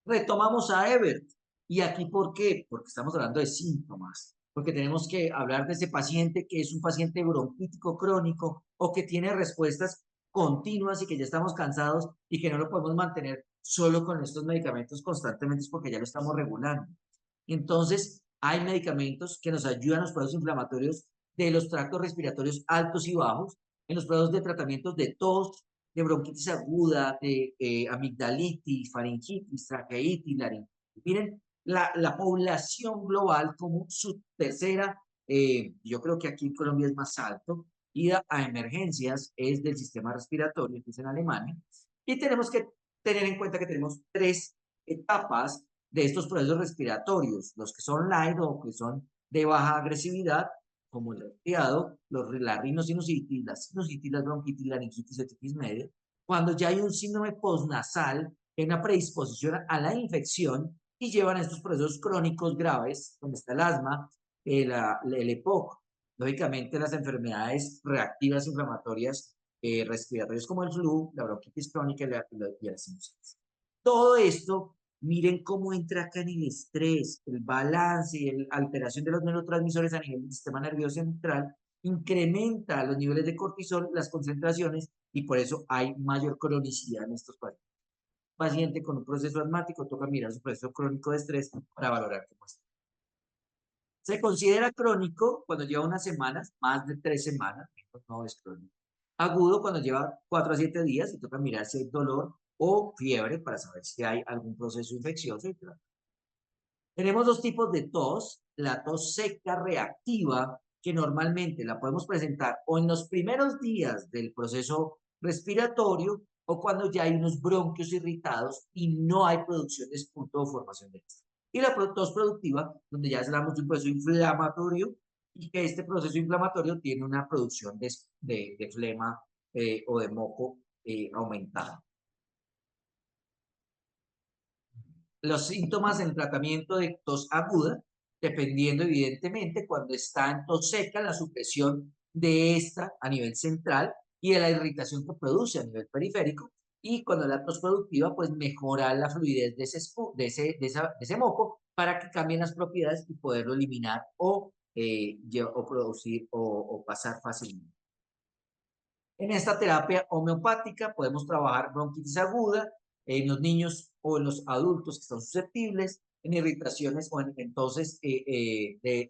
[SPEAKER 1] Retomamos a Ebert. ¿Y aquí por qué? Porque estamos hablando de síntomas, porque tenemos que hablar de ese paciente que es un paciente bronquítico crónico o que tiene respuestas continuas y que ya estamos cansados y que no lo podemos mantener solo con estos medicamentos constantemente porque ya lo estamos regulando. Entonces, hay medicamentos que nos ayudan a los procesos inflamatorios de los tractos respiratorios altos y bajos, en los procesos de tratamientos de tos, de bronquitis aguda, de amigdalitis, faringitis, traqueitis, laringitis. Miren, la población global como su tercera, yo creo que aquí en Colombia es más alto, ida a emergencias es del sistema respiratorio, que es en Alemania, y tenemos que tener en cuenta que tenemos 3 etapas de estos procesos respiratorios, los que son light o que son de baja agresividad, como el resfriado, la rinosinusitis, la sinusitis, la bronquitis, la laringitis, otitis media. Cuando ya hay un síndrome postnasal, hay una predisposición a la infección y llevan a estos procesos crónicos graves, donde está el asma, el EPOC, lógicamente las enfermedades reactivas inflamatorias respiratorias como el flu, la bronquitis crónica y la sinusitis. Todo esto, miren cómo entra acá en el estrés, el balance y la alteración de los neurotransmisores a nivel del sistema nervioso central, incrementa los niveles de cortisol, las concentraciones, y por eso hay mayor cronicidad en estos pacientes. Paciente con un proceso asmático, toca mirar su proceso crónico de estrés para valorar cómo está. Se considera crónico cuando lleva unas semanas, más de 3 semanas, no es crónico. Agudo cuando lleva 4 a 7 días y toca mirar si hay dolor o fiebre para saber si hay algún proceso infeccioso. Tenemos 2 tipos de tos, la tos seca reactiva, que normalmente la podemos presentar o en los primeros días del proceso respiratorio o cuando ya hay unos bronquios irritados y no hay producción de esputo o formación de este. Y la tos productiva, donde ya hablamos de un proceso inflamatorio y que este proceso inflamatorio tiene una producción de flema o de moco aumentada. Los síntomas en el tratamiento de tos aguda, dependiendo evidentemente cuando está en tos seca, la supresión de esta a nivel central y de la irritación que produce a nivel periférico, y cuando la tos productiva, pues mejorar la fluidez de ese moco para que cambien las propiedades y poderlo eliminar o producir o pasar fácilmente. En esta terapia homeopática podemos trabajar bronquitis aguda en los niños o en los adultos que están susceptibles, en irritaciones o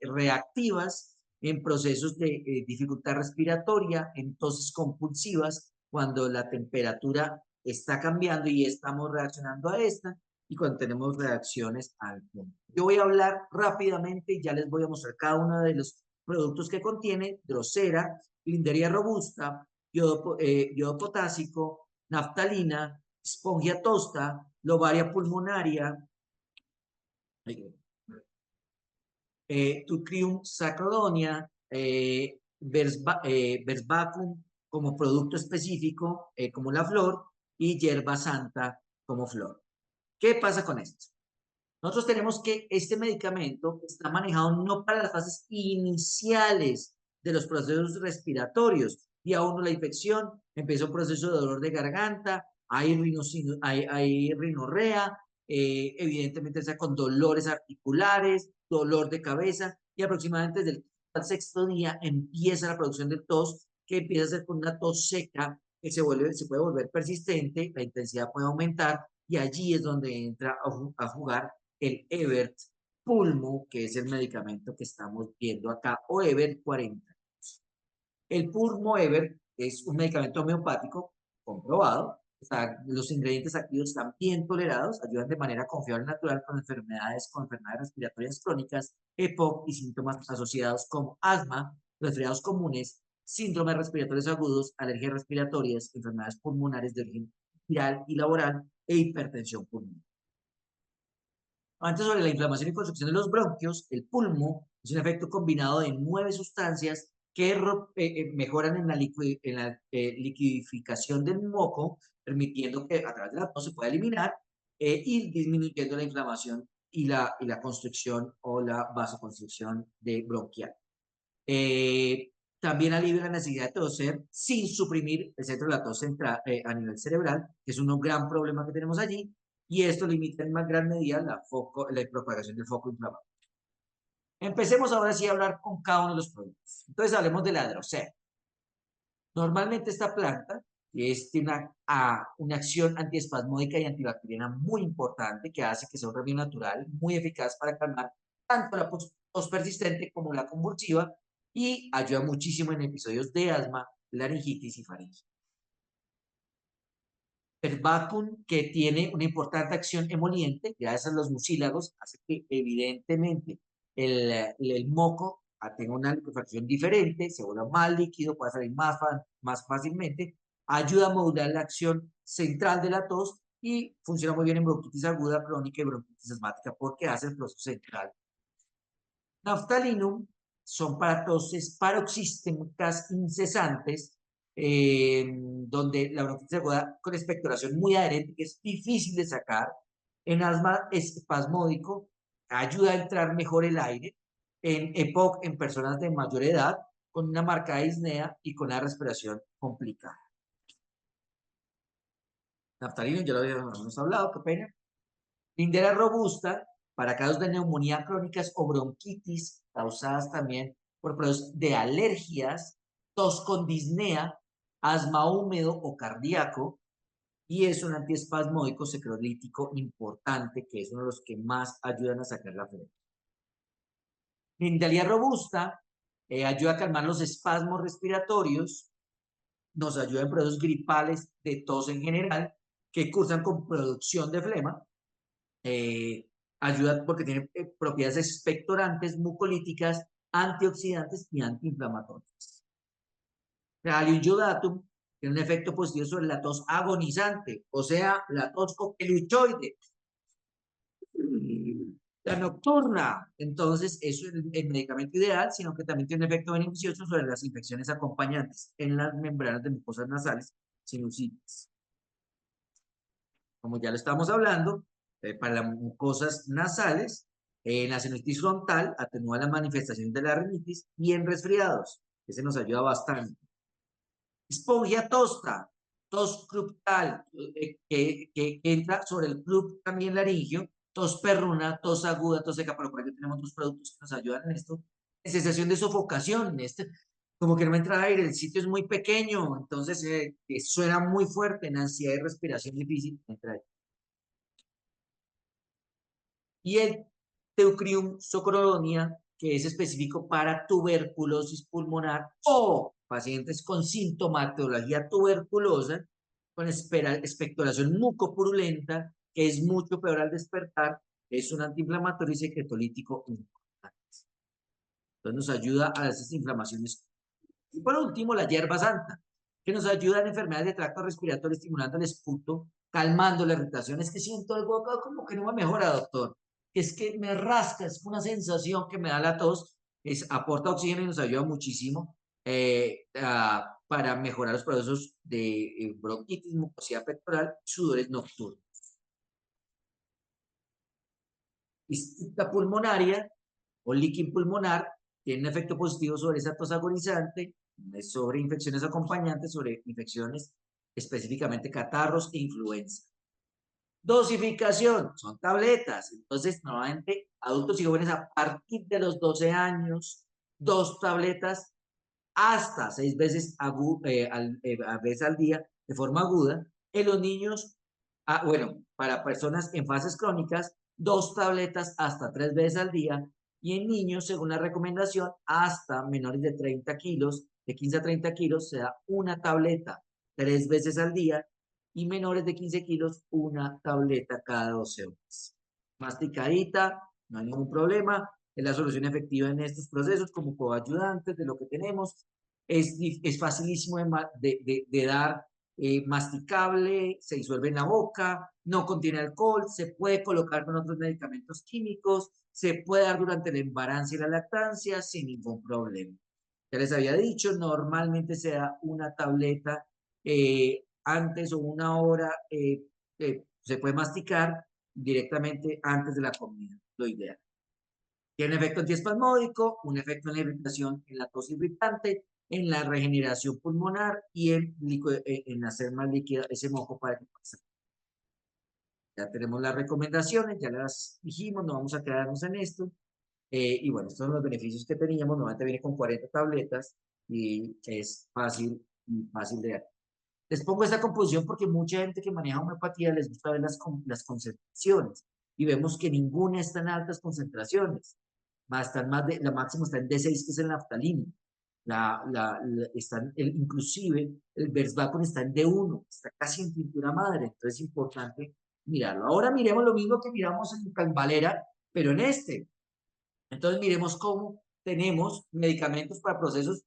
[SPEAKER 1] reactivas, en procesos de dificultad respiratoria, en toses compulsivas, cuando la temperatura está cambiando y estamos reaccionando a esta, y cuando tenemos reacciones al tiempo. Yo voy a hablar rápidamente y ya les voy a mostrar cada uno de los productos que contiene: Drosera, Glinderia robusta, yodo potásico, naftalina, espongia tosta, lobaria pulmonaria, Tutrium sacrodonia, Versbacum como producto específico, como la flor, y hierba santa como flor. ¿Qué pasa con esto? Nosotros tenemos que este medicamento está manejado no para las fases iniciales de los procesos respiratorios, y aún no la infección, empieza un proceso de dolor de garganta, hay rinorrea, evidentemente está con dolores articulares, dolor de cabeza, y aproximadamente desde el sexto día empieza la producción de tos, que empieza a ser con una tos seca que se puede volver persistente, la intensidad puede aumentar, y allí es donde entra a jugar el Evert Pulmo, que es el medicamento que estamos viendo acá, o Evert 40. El Pulmo Evert es un medicamento homeopático comprobado. Los ingredientes activos están bien tolerados, ayudan de manera confiable y natural con enfermedades respiratorias crónicas, EPOC y síntomas asociados como asma, resfriados comunes, síndromes respiratorios agudos, alergias respiratorias, enfermedades pulmonares de origen viral y laboral e hipertensión pulmonar. Antes, sobre la inflamación y construcción de los bronquios, el pulmo es un efecto combinado de 9 sustancias que mejoran en la liquidificación del moco, permitiendo que a través de la tos se pueda eliminar y disminuyendo la inflamación y la construcción o la vasoconstricción de bronquial. También alivia la necesidad de toser sin suprimir el centro de la tos a nivel cerebral, que es un gran problema que tenemos allí, y esto limita en más gran medida la propagación del foco inflamatorio. Empecemos ahora sí a hablar con cada uno de los productos. Entonces hablemos de la Drosera. Normalmente esta planta tiene una acción antiespasmódica y antibacteriana muy importante, que hace que sea un remedio natural muy eficaz para calmar tanto la tos persistente como la convulsiva, y ayuda muchísimo en episodios de asma, laringitis y faringitis. El Vacum, que tiene una importante acción emoliente, gracias a los mucílagos, hace que evidentemente el moco tenga una liquefacción diferente, se vuelva más líquido, puede salir más fácilmente, ayuda a modular la acción central de la tos y funciona muy bien en bronquitis aguda, crónica y bronquitis asmática porque hace el proceso central. Naftalinum son para toses paroxísticas incesantes, donde la bronquitis aguda con expectoración muy adherente, que es difícil de sacar. En asma espasmódico ayuda a entrar mejor el aire. En EPOC, en personas de mayor edad, con una marcada disnea y con la respiración complicada. Naftalinum, ya lo habíamos hablado, qué pena. Lindera robusta para casos de neumonía crónicas o bronquitis causadas también por procesos de alergias, tos con disnea, asma húmedo o cardíaco, y es un antiespasmódico secrolítico importante, que es uno de los que más ayudan a sacar la flema. Lindalia robusta ayuda a calmar los espasmos respiratorios, nos ayuda en procesos gripales de tos en general, que cursan con producción de flema. Ayuda porque tiene propiedades expectorantes, mucolíticas, antioxidantes y antiinflamatorios. Kalium tiene un efecto positivo sobre la tos agonizante, o sea, la tos coqueluchoide, la nocturna. Entonces, eso es el medicamento ideal, sino que también tiene un efecto beneficioso sobre las infecciones acompañantes en las membranas de mucosas nasales, sinusitis. Como ya lo estamos hablando, para las mucosas nasales, en la sinusitis frontal atenúa las manifestaciones de la rinitis y en resfriados. Ese nos ayuda bastante. Espongia tosta, tos cluptal, que entra sobre el club también laringio, tos perruna, tos aguda, tos seca, pero por aquí tenemos dos productos que nos ayudan en esto. Sensación de sofocación, como que no me entra aire, el sitio es muy pequeño, entonces suena muy fuerte, en ansiedad y respiración difícil, entra ahí. Y el Teucrium socrolonia, que es específico para tuberculosis pulmonar o pacientes con sintomatología tuberculosa, con expectoración mucopurulenta, que es mucho peor al despertar, es un antiinflamatorio y secretolítico importante. Entonces nos ayuda a esas inflamaciones. Y por último, la hierba santa, que nos ayuda en enfermedades de tracto respiratorio, estimulando el esputo, calmando la irritación. Es que siento algo acá como que no me mejora, doctor. Es que me rasca, es una sensación que me da la tos. Aporta oxígeno y nos ayuda muchísimo para mejorar los procesos de bronquitis, mucosidad pectoral, sudores nocturnos. Cistita pulmonaria o líquido pulmonar tiene un efecto positivo sobre esa tos agonizante, sobre infecciones acompañantes, sobre infecciones específicamente catarros e influenza. Dosificación, son tabletas. Entonces, normalmente, adultos y jóvenes a partir de los 12 años, 2 tabletas hasta 6 veces a vez al día de forma aguda. En los niños, bueno, para personas en fases crónicas, 2 tabletas hasta 3 veces al día. Y en niños, según la recomendación, hasta menores de 30 kilos, de 15 a 30 kilos, se da una tableta 3 veces al día. Y menores de 15 kilos, una tableta cada 12 horas. Masticadita, no hay ningún problema. Es la solución efectiva en estos procesos como coayudantes de lo que tenemos. Es facilísimo de dar, masticable, se disuelve en la boca, no contiene alcohol, se puede colocar con otros medicamentos químicos, se puede dar durante el embarazo y la lactancia sin ningún problema. Ya les había dicho, normalmente se da una tableta antes o una hora, se puede masticar directamente antes de la comida, lo ideal. Tiene efecto antiespasmódico, un efecto en la irritación, en la tos irritante, en la regeneración pulmonar y en hacer más líquida ese moco para que pase. Ya tenemos las recomendaciones, ya las dijimos, no vamos a quedarnos en esto. Y bueno, estos son los beneficios que teníamos. Normalmente viene con 40 tabletas y es fácil de dar. Les pongo esta composición porque mucha gente que maneja homeopatía les gusta ver las concentraciones y vemos que ninguna está en altas concentraciones. Están la máxima está en D6, que es el naftalina. Inclusive el Versvacon está en D1, está casi en pintura madre, entonces es importante mirarlo. Ahora miremos lo mismo que miramos en Calvalera, pero en este. Entonces miremos cómo tenemos medicamentos para procesos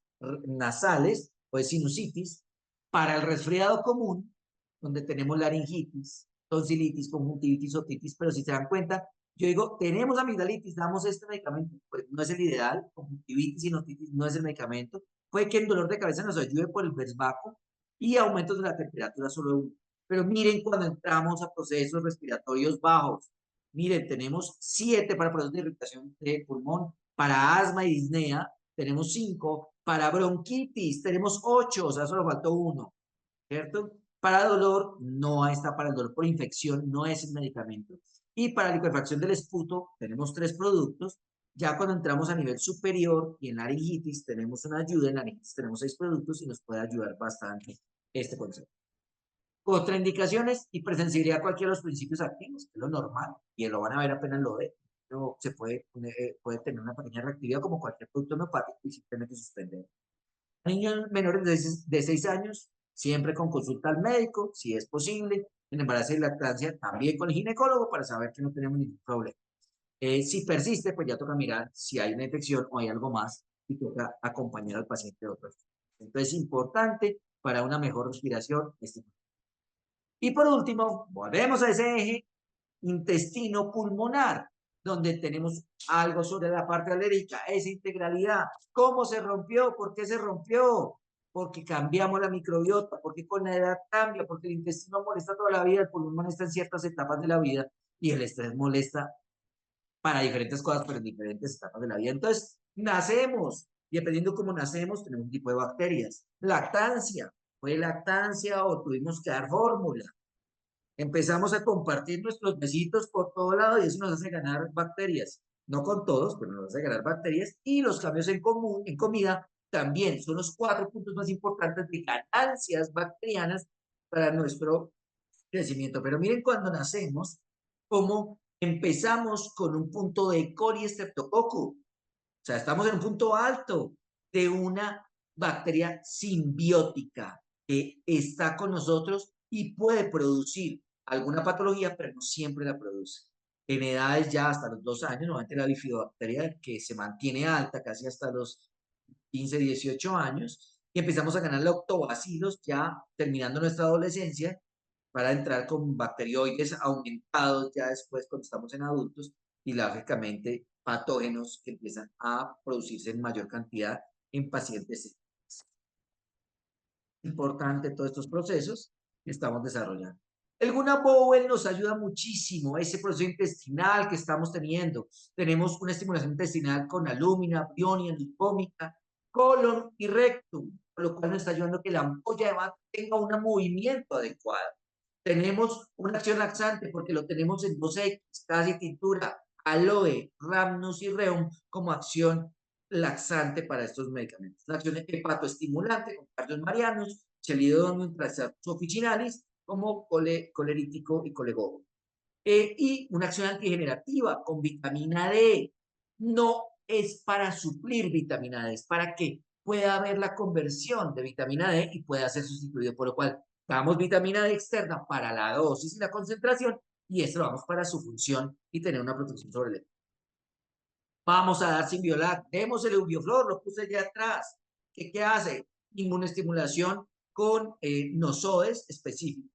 [SPEAKER 1] nasales o de sinusitis, para el resfriado común, donde tenemos laringitis, tonsilitis, conjuntivitis, otitis, pero si se dan cuenta, yo digo, tenemos amigdalitis, damos este medicamento, pues no es el ideal, conjuntivitis y otitis no es el medicamento, puede que el dolor de cabeza nos ayude por el Versvaco y aumentos de la temperatura solo uno. Pero miren cuando entramos a procesos respiratorios bajos, miren, tenemos 7 para procesos de irritación de pulmón, para asma y disnea tenemos 5, para bronquitis tenemos 8, o sea, solo faltó 1, ¿cierto? Para dolor, no está para el dolor por infección, no es el medicamento. Y para liquefacción del esputo, tenemos 3 productos. Ya cuando entramos a nivel superior y en laringitis, tenemos una ayuda, en laringitis tenemos 6 productos y nos puede ayudar bastante este concepto. Contraindicaciones, hipersensibilidad a cualquiera de los principios activos, que es lo normal, y lo van a ver apenas lo de, pero se puede tener una pequeña reactividad como cualquier producto homeopático y simplemente suspender. Niños menores de 6 años, siempre con consulta al médico, si es posible, en embarazo y lactancia, también con el ginecólogo para saber que no tenemos ningún problema. Si persiste, pues ya toca mirar si hay una infección o hay algo más y toca acompañar al paciente de otro. Entonces es importante para una mejor respiración. Y por último, volvemos a ese eje intestino pulmonar, donde tenemos algo sobre la parte alérgica, esa integralidad. ¿Cómo se rompió? ¿Por qué se rompió? Porque cambiamos la microbiota, porque con la edad cambia, porque el intestino molesta toda la vida, el pulmón molesta en ciertas etapas de la vida y el estrés molesta para diferentes cosas, pero en diferentes etapas de la vida. Entonces, nacemos, y dependiendo cómo nacemos, tenemos un tipo de bacterias. Lactancia, fue lactancia o tuvimos que dar fórmula. Empezamos a compartir nuestros besitos por todo lado y eso nos hace ganar bacterias. No con todos, pero nos hace ganar bacterias. Y los cambios en común, en comida, también son los 4 puntos más importantes de ganancias bacterianas para nuestro crecimiento. Pero miren cuando nacemos, cómo empezamos con un punto de cori estreptococo. O sea, estamos en un punto alto de una bacteria simbiótica que está con nosotros y puede producir alguna patología, pero no siempre la produce. En edades ya hasta los 2 años, normalmente la bifidobacteria que se mantiene alta casi hasta los 15, 18 años, y empezamos a ganar lactobacilos ya terminando nuestra adolescencia para entrar con bacterioides aumentados ya después cuando estamos en adultos y lógicamente patógenos que empiezan a producirse en mayor cantidad en pacientes. Importante todos estos procesos que estamos desarrollando. El Guna Bowel nos ayuda muchísimo a ese proceso intestinal que estamos teniendo. Tenemos una estimulación intestinal con alúmina, brionia, lipómica, colon y rectum, por lo cual nos está ayudando a que la ampolla de Bach tenga un movimiento adecuado. Tenemos una acción laxante porque lo tenemos en 2X, casi tintura, aloe, rhamnus y reum como acción laxante para estos medicamentos. La acción hepatoestimulante con cardios marianos, chelidomium, trasacus officinalis como colerítico y colegobo. Y una acción antigenerativa con vitamina D. No es para suplir vitamina D, es para que pueda haber la conversión de vitamina D y pueda ser sustituido, por lo cual damos vitamina D externa para la dosis y la concentración y esto lo vamos para su función y tener una protección sobre el. Vamos a dar Simbiolac, demos el Eubioflor, lo puse allá atrás. ¿Qué hace? Inmunoestimulación con nosodes específicos.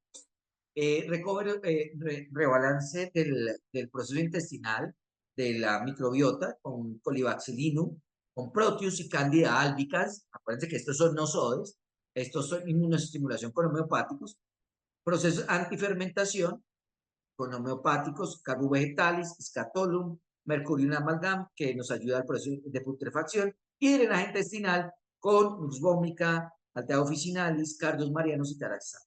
[SPEAKER 1] Rebalance del proceso intestinal de la microbiota con Colibacilinum, con Proteus y Candida albicans. Acuérdense que estos son nosodes, estos son inmunoestimulación con homeopáticos, procesos antifermentación con homeopáticos, carbovegetales, scatolum, mercurium amalgam, que nos ayuda al proceso de putrefacción, y drenaje intestinal con nux vomica, altea officinalis, cardos marianos y taraxá.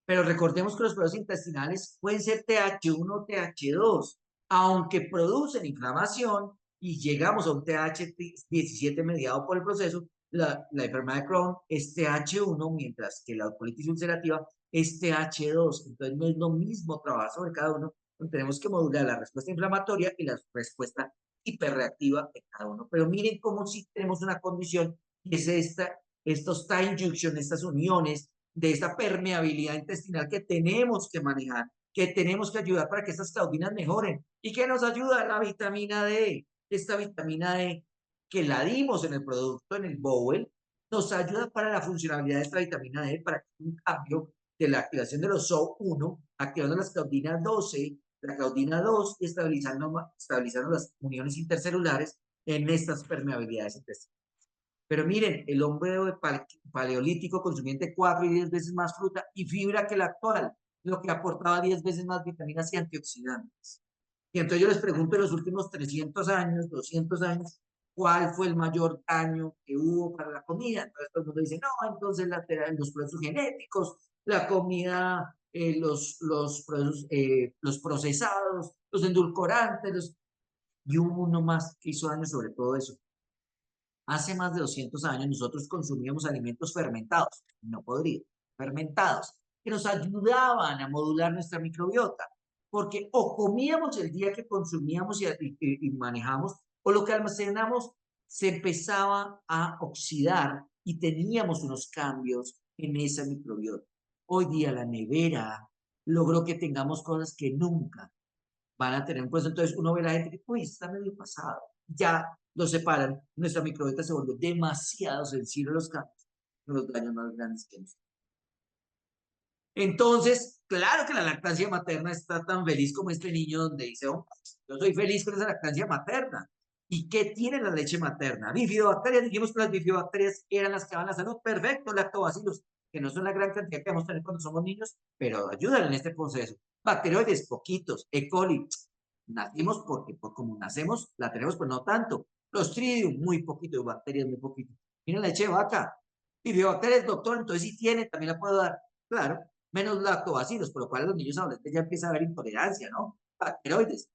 [SPEAKER 1] Pero recordemos que los procesos intestinales pueden ser TH1 o TH2, aunque producen inflamación y llegamos a un TH17 mediado por el proceso, la enfermedad de Crohn es TH1, mientras que la colitis ulcerativa es TH2. Entonces no es lo mismo trabajar sobre cada uno, tenemos que modular la respuesta inflamatoria y la respuesta hiperreactiva de cada uno. Pero miren cómo sí tenemos una condición y es estos time junction, estas uniones de esta permeabilidad intestinal que tenemos que manejar, que tenemos que ayudar para que estas claudinas mejoren. ¿Y qué nos ayuda? La vitamina D. Esta vitamina D que la dimos en el producto, en el Bowel, nos ayuda para la funcionalidad de esta vitamina D, para que un cambio de la activación de los SO1, activando las claudinas 12, la claudina 2 y estabilizando las uniones intercelulares en estas permeabilidades intestinales. Pero miren, el hombre paleolítico consumía entre 4 y 10 veces más fruta y fibra que el actual, lo que aportaba 10 veces más vitaminas y antioxidantes. Y entonces yo les pregunto en los últimos 300 años, 200 años, ¿cuál fue el mayor daño que hubo para la comida? Entonces todo el mundo dice, no, entonces los procesos genéticos, la comida, los procesados, los endulcorantes, y hubo uno más que hizo daño sobre todo eso. Hace más de 200 años nosotros consumíamos alimentos fermentados, no podridos, fermentados, que nos ayudaban a modular nuestra microbiota, porque o comíamos el día que consumíamos y manejamos, o lo que almacenamos se empezaba a oxidar y teníamos unos cambios en esa microbiota. Hoy día la nevera logró que tengamos cosas que nunca van a tener un proceso. Entonces uno ve a la gente que, uy, está medio pasado. Ya lo separan. Nuestra microbiota se vuelve demasiado sensible a los cambios, los daños más grandes que nos. Entonces, claro que la lactancia materna está tan feliz como este niño donde dice, oh, yo soy feliz con esa lactancia materna. ¿Y qué tiene la leche materna? Bifidobacterias, dijimos que las bifidobacterias eran las que daban la salud. Perfecto, lactobacilos, que no son la gran cantidad que vamos a tener cuando somos niños, pero ayudan en este proceso. Bacteroides, poquitos. E. coli, nacimos porque como nacemos, la tenemos, pues no tanto. Clostridium, muy poquito, bacterias, muy poquito. Mira la leche de vaca. Bifidobacterias, doctor, entonces sí tiene, también la puedo dar. Claro, menos lactobacilos, por lo cual los niños adolescentes ya empiezan a haber intolerancia, ¿no? Bacteroides,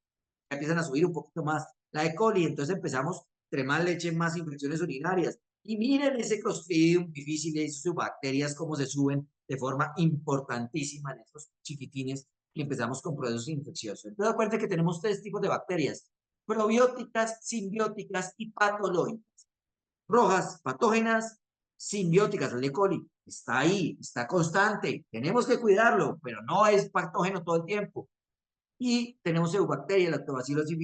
[SPEAKER 1] ya empiezan a subir un poquito más. La E. coli, entonces empezamos, entre más leche, más infecciones urinarias. Y miren ese Clostridium difficile y sus bacterias cómo se suben de forma importantísima en estos chiquitines y empezamos con procesos infecciosos. Entonces, acuérdense que tenemos tres tipos de bacterias: probióticas, simbióticas y patológicas. Rojas, patógenas, simbióticas, el E. coli, está ahí, está constante, tenemos que cuidarlo, pero no es patógeno todo el tiempo. Y tenemos eubacterias, lactobacilos y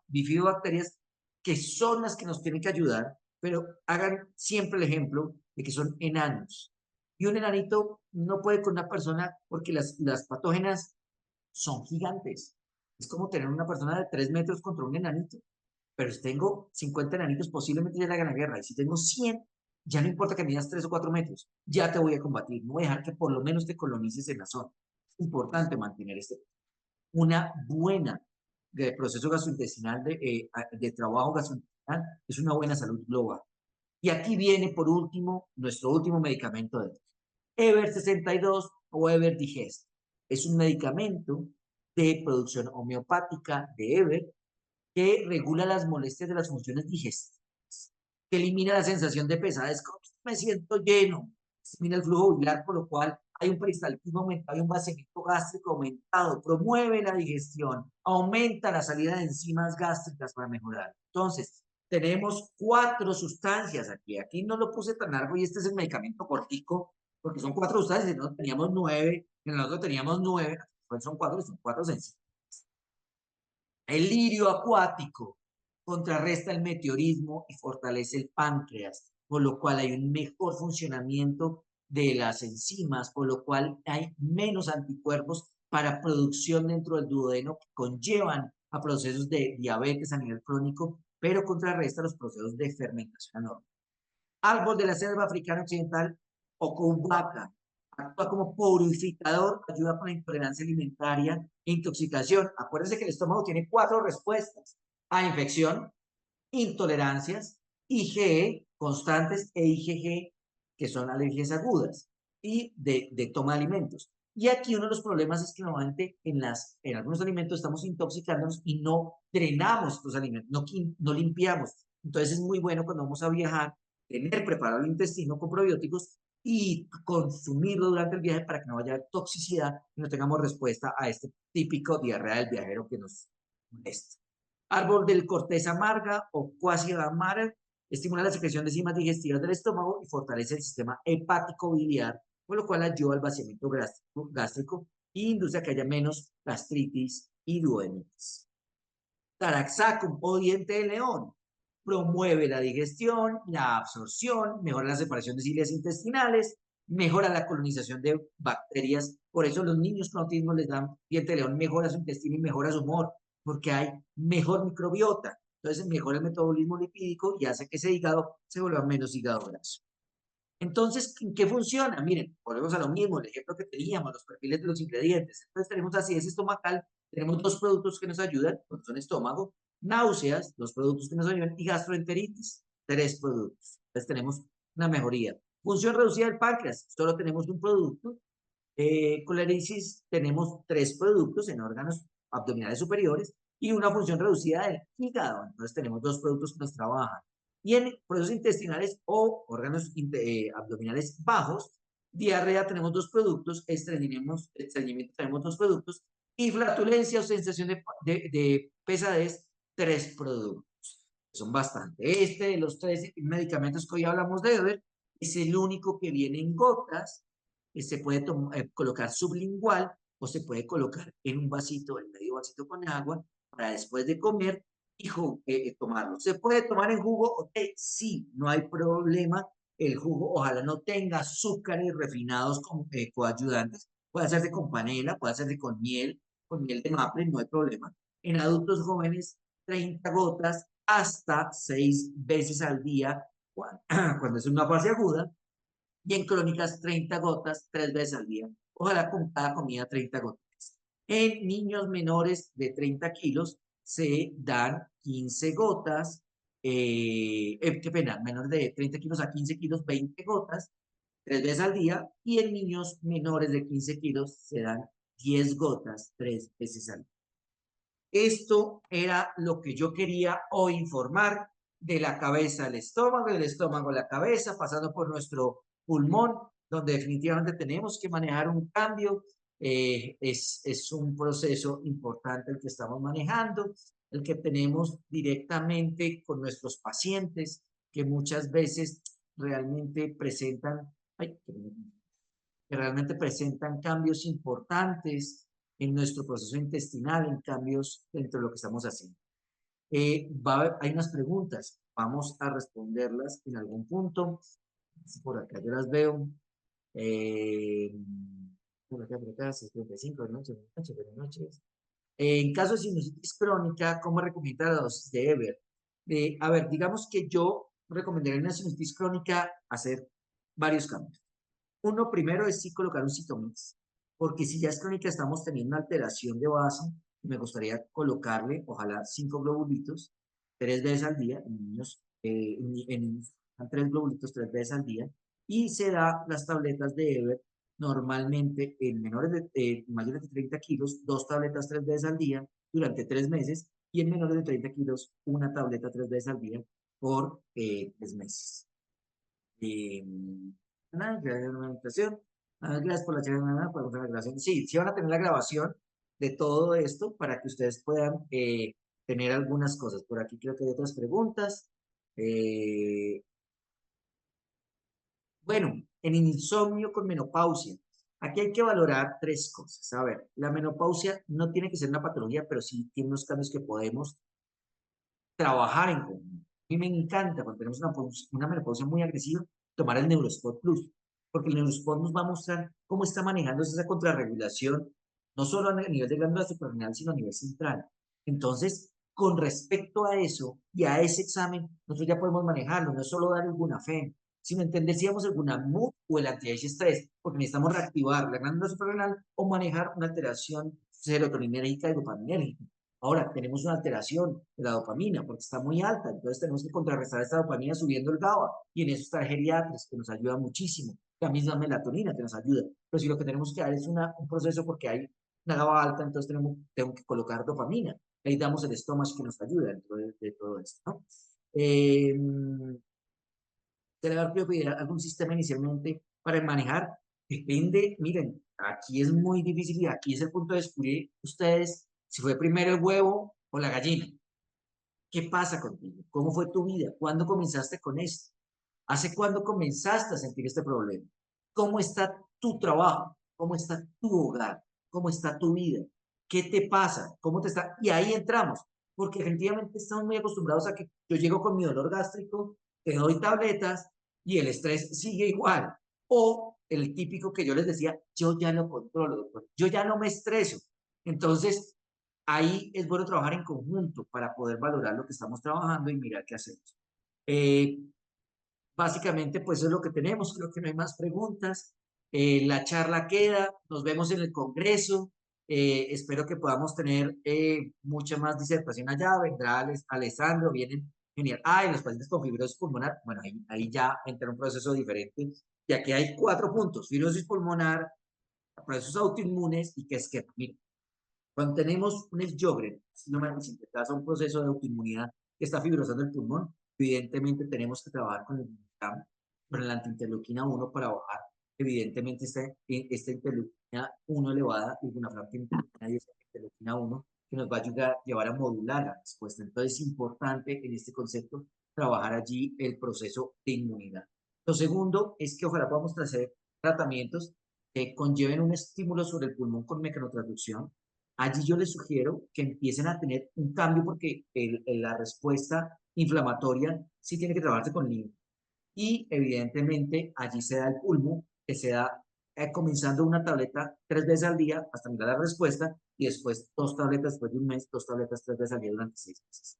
[SPEAKER 1] bifidobacterias, que son las que nos tienen que ayudar, pero hagan siempre el ejemplo de que son enanos. Y un enanito no puede con una persona porque las patógenas son gigantes. Es como tener una persona de 3 metros contra un enanito. Pero si tengo 50 enanitos, posiblemente ya le hagan la guerra. Y si tengo 100, ya no importa que midas 3 o 4 metros, ya te voy a combatir. No voy a dejar que por lo menos te colonices en la zona. Es importante mantener una buena proceso gastrointestinal, de trabajo gastrointestinal, es una buena salud global. Y aquí viene, por último, nuestro último medicamento de Ever 62 o Ever Digest. Es un medicamento de producción homeopática de Ever que regula las molestias de las funciones digestivas, que elimina la sensación de pesadez, como me siento lleno, elimina el flujo biliar, por lo cual hay un peristaltismo aumentado y un vaciamiento gástrico aumentado, promueve la digestión, aumenta la salida de enzimas gástricas para mejorar. Entonces, tenemos 4 sustancias aquí. Aquí no lo puse tan largo y este es el medicamento cortico, porque son 4 sustancias, no teníamos 9, en el otro teníamos 9, pues son 4, son 4 enzimas. El lirio acuático contrarresta el meteorismo y fortalece el páncreas, por lo cual hay un mejor funcionamiento de las enzimas, por lo cual hay menos anticuerpos para producción dentro del duodeno que conllevan a procesos de diabetes a nivel crónico, pero contrarresta los procesos de fermentación anormal. Árbol de la selva africana occidental o Couvaca. Actúa como purificador, ayuda con la intolerancia alimentaria e intoxicación. Acuérdense que el estómago tiene 4 respuestas a infección, intolerancias, IgE constantes e IgG, que son alergias agudas, y de toma de alimentos. Y aquí uno de los problemas es que normalmente en algunos alimentos estamos intoxicándonos y no drenamos estos alimentos, no limpiamos. Entonces es muy bueno cuando vamos a viajar, tener preparado el intestino con probióticos y consumirlo durante el viaje para que no haya toxicidad y no tengamos respuesta a este típico diarrea del viajero que nos molesta. Árbol del corteza amarga o Quassia amarga estimula la secreción de enzimas digestivas del estómago y fortalece el sistema hepático biliar, con lo cual ayuda al vaciamiento gástrico e induce a que haya menos gastritis y duodenitis. Taraxacum o diente de león promueve la digestión, la absorción, mejora la separación de cilias intestinales, mejora la colonización de bacterias. Por eso los niños con autismo les dan diente de león, mejora su intestino y mejora su humor, porque hay mejor microbiota. Entonces mejora el metabolismo lipídico y hace que ese hígado se vuelva menos hígado graso. Entonces, ¿en qué funciona? Miren, volvemos a lo mismo, el ejemplo que teníamos, los perfiles de los ingredientes. Entonces tenemos acidez estomacal, tenemos 2 productos que nos ayudan, porque son estómago, náuseas, 2 productos que nos ayudan, y gastroenteritis, 3 productos. Entonces tenemos una mejoría. Función reducida del páncreas, solo tenemos un producto. Colerisis, tenemos 3 productos en órganos abdominales superiores y una función reducida del hígado. Entonces tenemos 2 productos que nos trabajan. Y en procesos intestinales o órganos abdominales bajos, diarrea tenemos 2 productos, estreñimiento tenemos 2 productos y flatulencia o sensación de pesadez, 3 productos. Son bastante. Este de los 3 medicamentos que hoy hablamos de Ever es el único que viene en gotas, que se puede colocar sublingual o se puede colocar en un vasito, en medio vasito con agua, para después de comer y tomarlo. ¿Se puede tomar en jugo? Ok, sí, no hay problema. El jugo ojalá no tenga azúcares refinados como coayudantes. Puede hacerse con panela, puede hacerse con miel de maple, no hay problema. En adultos jóvenes, 30 gotas hasta 6 veces al día cuando es una fase aguda, y en crónicas 30 gotas 3 veces al día. Ojalá con cada comida 30 gotas. En niños menores de 30 kilos se dan 15 gotas, qué pena, menores de 30 kilos a 15 kilos, 20 gotas, 3 veces al día, y en niños menores de 15 kilos se dan 10 gotas 3 veces al día. Esto era lo que yo quería hoy informar de la cabeza al estómago, del estómago a la cabeza, pasando por nuestro pulmón, donde definitivamente tenemos que manejar un cambio. Es un proceso importante el que estamos manejando, el que tenemos directamente con nuestros pacientes, que muchas veces realmente presentan, ay, que realmente presentan cambios importantes en nuestro proceso intestinal, en cambios dentro de lo que estamos haciendo. Hay unas preguntas, vamos a responderlas en algún punto. Por acá yo las veo. Eh, por acá, 6:35 de noche, de noches. En caso de sinusitis crónica, ¿cómo recomienda la dosis de Ever? A ver, digamos que yo recomendaría en una sinusitis crónica hacer varios cambios. Uno primero es sí colocar un citomix, porque si ya es crónica estamos teniendo una alteración de base, me gustaría colocarle, ojalá 5 globulitos, 3 veces al día, en niños, niños, 3 globulitos 3 veces al día, y se da las tabletas de Ever, normalmente en mayores de 30 kilos, 2 tabletas 3 veces al día durante 3 meses, y en menores de 30 kilos, una tableta 3 veces al día por 3 meses. Eh, Nada, gracias por la invitación. Gracias por la charla, por la grabación. Sí, sí van a tener la grabación de todo esto para que ustedes puedan tener algunas cosas. Por aquí creo que hay otras preguntas. Eh, bueno, en insomnio con menopausia. Aquí hay que valorar 3 cosas. A ver, la menopausia no tiene que ser una patología, pero sí tiene unos cambios que podemos trabajar en conjunto. A mí me encanta cuando tenemos una menopausia muy agresiva, tomar el Neurospot Plus, porque el Neurospot nos va a mostrar cómo está manejándose esa contrarregulación, no solo a nivel de glándula suprarrenal, sino a nivel central. Entonces, con respecto a eso y a ese examen, nosotros ya podemos manejarlo, no es solo dar alguna fe, sino entender si damos alguna MUD o el anti-estrés, porque necesitamos reactivar la glándula suprarrenal o manejar una alteración serotoninérgica y dopaminérgica. Ahora, tenemos una alteración de la dopamina porque está muy alta, entonces tenemos que contrarrestar esta dopamina subiendo el GABA, y en eso está el geriatres, que nos ayuda muchísimo, la misma melatonina que nos ayuda, pero si lo que tenemos que dar es un proceso porque hay una GABA alta, entonces tengo que colocar dopamina, ahí damos el estómago que nos ayuda dentro de todo esto, ¿no? ¿Se le va a pedir algún sistema inicialmente para manejar? Depende, miren, aquí es muy difícil y aquí es el punto de descubrir ustedes si fue primero el huevo o la gallina. ¿Qué pasa contigo? ¿Cómo fue tu vida? ¿Cuándo comenzaste con esto? ¿Hace cuándo comenzaste a sentir este problema? ¿Cómo está tu trabajo? ¿Cómo está tu hogar? ¿Cómo está tu vida? ¿Qué te pasa? ¿Cómo te está? Y ahí entramos, porque efectivamente estamos muy acostumbrados a que yo llego con mi dolor gástrico, te doy tabletas y el estrés sigue igual. O el típico que yo les decía, yo ya lo controlo, doctor, yo ya no me estreso. Entonces, ahí es bueno trabajar en conjunto para poder valorar lo que estamos trabajando y mirar qué hacemos. Eh, Básicamente, pues eso es lo que tenemos. Creo que no hay más preguntas. La charla queda. Nos vemos en el Congreso. Espero que podamos tener mucha más disertación allá. Vendrá Alessandro, vienen genial. Ah, y los pacientes con fibrosis pulmonar. Bueno, ahí ya entra un proceso diferente. Y aquí hay 4 puntos: fibrosis pulmonar, procesos autoinmunes y que es que, mira, cuando tenemos un Sjögren, síndrome de sintetasa, un proceso de autoinmunidad que está fibrosando el pulmón, evidentemente tenemos que trabajar con el glutamato, con la antiinterleuquina 1 para bajar, evidentemente, esta interleuquina 1 elevada, y una interleuquina 10, interleuquina 1, que nos va a ayudar a llevar a modular la respuesta. Entonces, es importante en este concepto trabajar allí el proceso de inmunidad. Lo segundo es que ojalá podamos hacer tratamientos conlleven un estímulo sobre el pulmón con mecanotransducción, allí yo les sugiero que empiecen a tener un cambio porque la respuesta inflamatoria sí tiene que trabajarse con linfo. Y evidentemente allí se da el pulmo, que se da comenzando una tableta 3 veces al día hasta mirar la respuesta y después 2 tabletas después de un mes, 2 tabletas 3 veces al día durante 6 meses.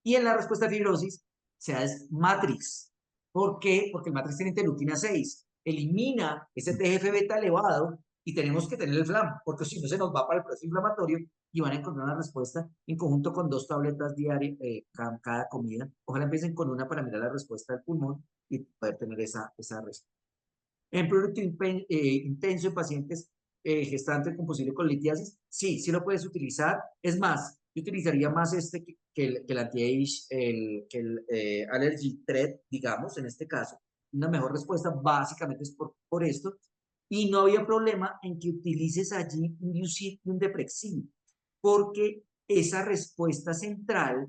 [SPEAKER 1] Y en la respuesta a fibrosis se da Matrix. ¿Por qué? Porque el Matrix tiene interleuquina 6. Elimina ese TGF beta elevado y tenemos que tener el FLAM, porque si no se nos va para el proceso inflamatorio y van a encontrar una respuesta en conjunto con 2 tabletas diarias cada comida. Ojalá empiecen con una para mirar la respuesta del pulmón y poder tener esa respuesta. En producto intenso en pacientes gestantes con posible colitiasis, sí, sí lo puedes utilizar. Es más, yo utilizaría más este que el anti-age, que el allergy threat, digamos, en este caso. Una mejor respuesta básicamente es por esto. Y no había problema en que utilices allí un UCIT y un Deprexil, porque esa respuesta central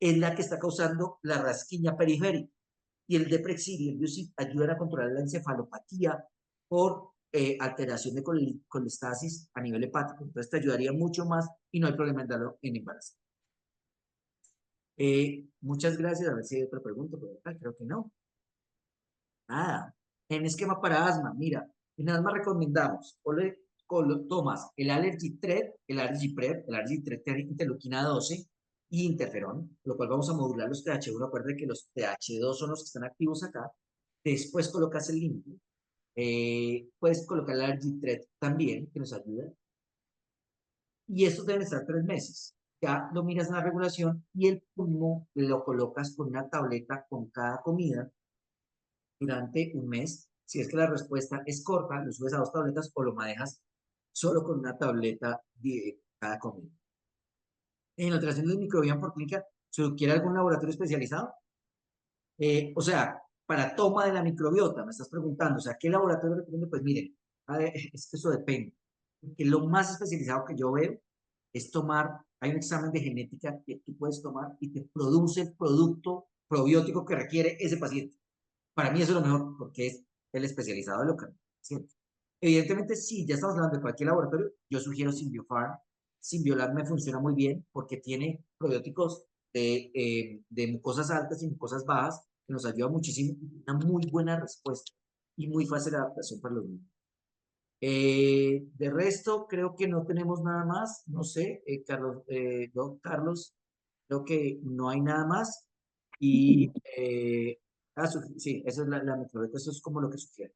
[SPEAKER 1] es la que está causando la rasquiña periférica y el Deprexil y el Biusit ayudan a controlar la encefalopatía por alteración de colestasis a nivel hepático. Entonces te ayudaría mucho más y no hay problema en darlo en embarazo. Muchas gracias. A ver si hay otra pregunta por acá. Creo que no. Nada. En esquema para asma, mira, en asma recomendamos, tomas el Allergy Thread, el Allergy Prep, el Allergy Thread tiene interleuquina 12 y interferón, lo cual vamos a modular los TH1. Acuérdate que los TH2 son los que están activos acá. Después colocas el límite. Puedes colocar el Allergy Thread también, que nos ayuda. Y estos deben estar 3 meses. Ya lo miras en la regulación y el pulmón lo colocas con una tableta con cada comida durante un mes. Si es que la respuesta es corta, lo subes a 2 tabletas o lo manejas solo con una tableta de cada comida. En alteración del microbioma por clínica, ¿se requiere algún laboratorio especializado? O sea, para toma de la microbiota, me estás preguntando, o sea, ¿qué laboratorio recomiendo? Pues miren, es que eso depende. Porque lo más especializado que yo veo es tomar, hay un examen de genética que tú puedes tomar y te produce el producto probiótico que requiere ese paciente. Para mí eso es lo mejor porque es el especializado de lo que ¿sí? Evidentemente, si ya estamos hablando de cualquier laboratorio, yo sugiero Symbiofarm. Symbiolab me funciona muy bien porque tiene probióticos de mucosas altas y mucosas bajas que nos ayuda muchísimo, una muy buena respuesta y muy fácil de adaptación para los niños. De resto, creo que no tenemos nada más. No sé, Carlos, Carlos, creo que no hay nada más. Y sí, esa es la microbiota, eso es como lo que sugiere.